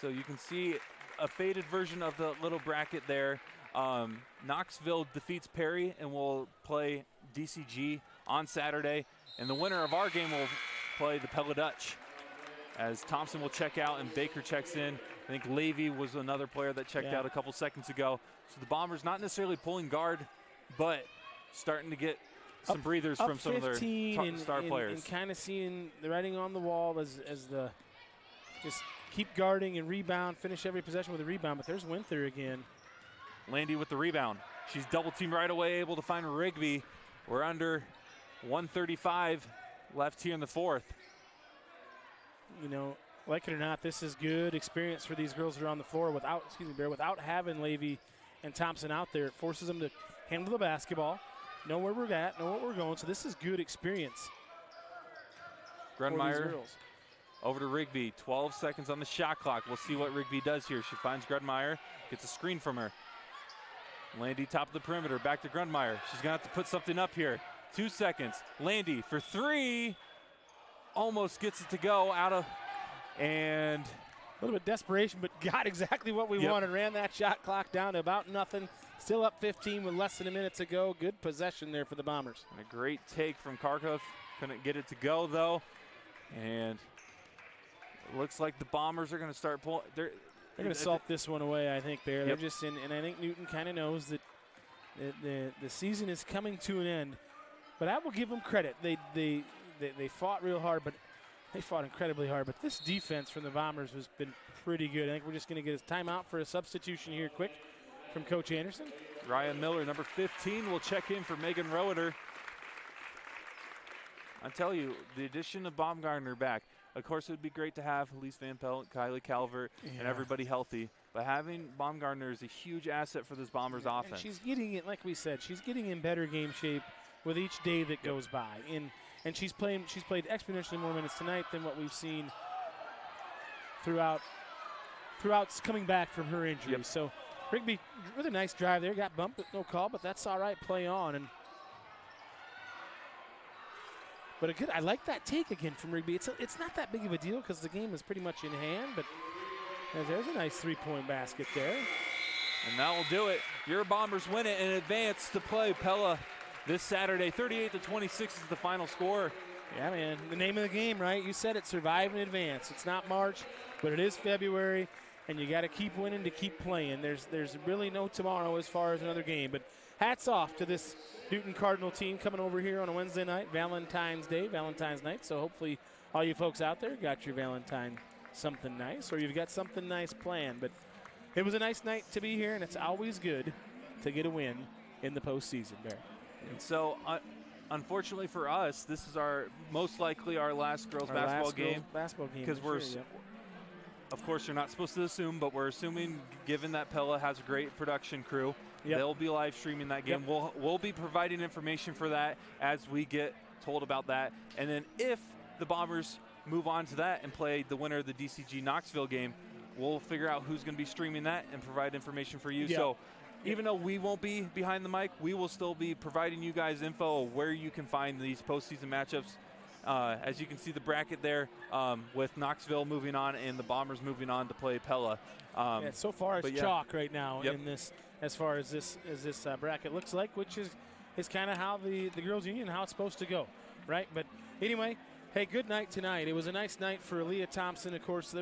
So you can see a faded version of the little bracket there. Knoxville defeats Perry and will play DCG on Saturday. And the winner of our game will play the Pella Dutch, as Thompson will check out and Baker checks in. I think Levy was another player that checked out a couple seconds ago. So the Bombers not necessarily pulling guard, but starting to get some breathers from some of their star players. And kind of seeing the writing on the wall as the just keep guarding and rebound, finish every possession with a rebound. But there's Winther again. Landy with the rebound. She's double teamed right away, able to find Rigby. We're under 1:35 left here in the fourth. You know, Like it or not, this is good experience for these girls that are on the floor without having Levy and Thompson out there. It forces them to handle the basketball, know where we're at, know what we're going. So this is good experience. Grunmeyer over to Rigby. 12 seconds on the shot clock. We'll see what Rigby does here. She finds Grunmeyer, gets a screen from her. Landy, top of the perimeter, back to Grunmeyer. She's going to have to put something up here. 2 seconds. Landy for three. Almost gets it to go out of, and a little bit of desperation, but got exactly what we wanted. Ran that shot clock down to about nothing. Still up 15 with less than a minute to go. Good possession there for the Bombers. And a great take from Kharkov. Couldn't get it to go, though. And it looks like the Bombers are going to start pulling. They're going to salt this one away, I think, Bear. They're just in, and I think Newton kind of knows that the season is coming to an end. But I will give them credit. They fought real hard, but they fought incredibly hard. But this defense from the Bombers has been pretty good. I think we're just going to get a timeout for a substitution here quick from Coach Anderson. Ryan Miller, number 15, will check in for Megan Roeder. I tell you, the addition of Baumgartner back, of course it would be great to have Elise Van Pelt, Kylie Calvert, and everybody healthy. But having Baumgartner is a huge asset for this Bombers offense. And she's getting it, like we said, she's getting in better game shape with each day that goes by. And she's played exponentially more minutes tonight than what we've seen throughout coming back from her injury. So Rigby, really nice drive there. Got bumped, but no call, but that's all right. Play on. But I like that take again from Rigby. It's not that big of a deal because the game is pretty much in hand, but there's a nice three-point basket there. And that will do it. Your Bombers win it and advance to play Pella this Saturday. 38-26 is the final score. Yeah, man. The name of the game, right? You said it, survive and advance. It's not March, but it is February, and you got to keep winning to keep playing. There's really no tomorrow as far as another game. But hats off to this Newton Cardinal team coming over here on a Wednesday night, Valentine's night. So hopefully all you folks out there got your Valentine something nice, or you've got something nice planned. But it was a nice night to be here, and it's always good to get a win in the postseason, Bear. And so, unfortunately for us, this is most likely our last girls basketball game. Because of course, you're not supposed to assume, but we're assuming, given that Pella has a great production crew, they'll be live streaming that game. We'll be providing information for that as we get told about that. And then if the Bombers move on to that and play the winner of the DCG Knoxville game, we'll figure out who's going to be streaming that and provide information for you. So even though we won't be behind the mic, we will still be providing you guys info of where you can find these postseason matchups. As you can see the bracket there with Knoxville moving on and the Bombers moving on to play Pella. So far it's chalk right now in this, as far as this bracket looks like, which is kind of how the girls' union, how it's supposed to go, right? But anyway, hey, good night tonight. It was a nice night for Aaliyah Thompson, of course, the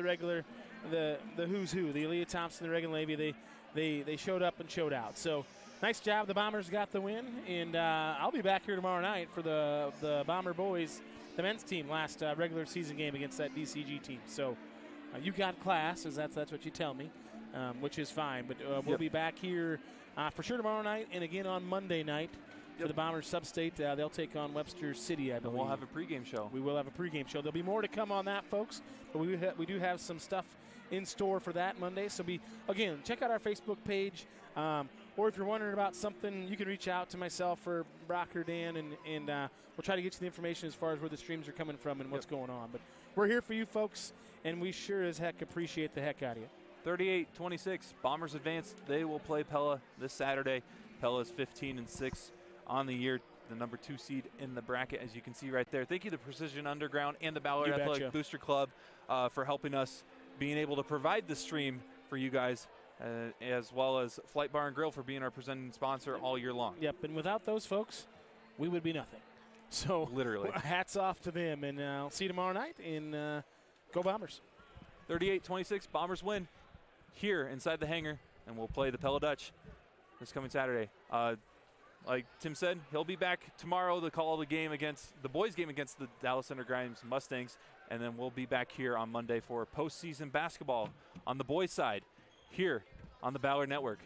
who's who, the Aaliyah Thompson, the Reagan Levy. They showed up and showed out. So nice job. The Bombers got the win, and I'll be back here tomorrow night for the Bomber boys, the men's team, last regular season game against that DCG team. So you got class, as that's what you tell me, which is fine. But we'll be back here for sure tomorrow night and again on Monday night for the Bombers sub-state. They'll take on Webster City, I believe. And we'll have a pregame show. We will have a pregame show. There'll be more to come on that, folks. But we do have some stuff in store for that Monday. So again, check out our Facebook page. Or if you're wondering about something, you can reach out to myself or Brock or Dan, and we'll try to get you the information as far as where the streams are coming from and what's going on. But we're here for you folks, and we sure as heck appreciate the heck out of you. 38-26, Bombers advance. They will play Pella this Saturday. Pella's 15-6 on the year, the number 2 seed in the bracket, as you can see right there. Thank you to Precision Underground and the Ballard Athletic Booster Club for helping us being able to provide the stream for you guys, as well as Flight Bar and Grill for being our presenting sponsor all year long. Yep, and without those folks, we would be nothing. So literally, hats off to them, and I'll see you tomorrow night, and go Bombers. 38-26, Bombers win here inside the hangar, and we'll play the Pella Dutch this coming Saturday. Like Tim said, he'll be back tomorrow to call the game against the boys' game against the Dallas Center Grimes Mustangs, and then we'll be back here on Monday for postseason basketball on the boys' side here on the Ballard Network.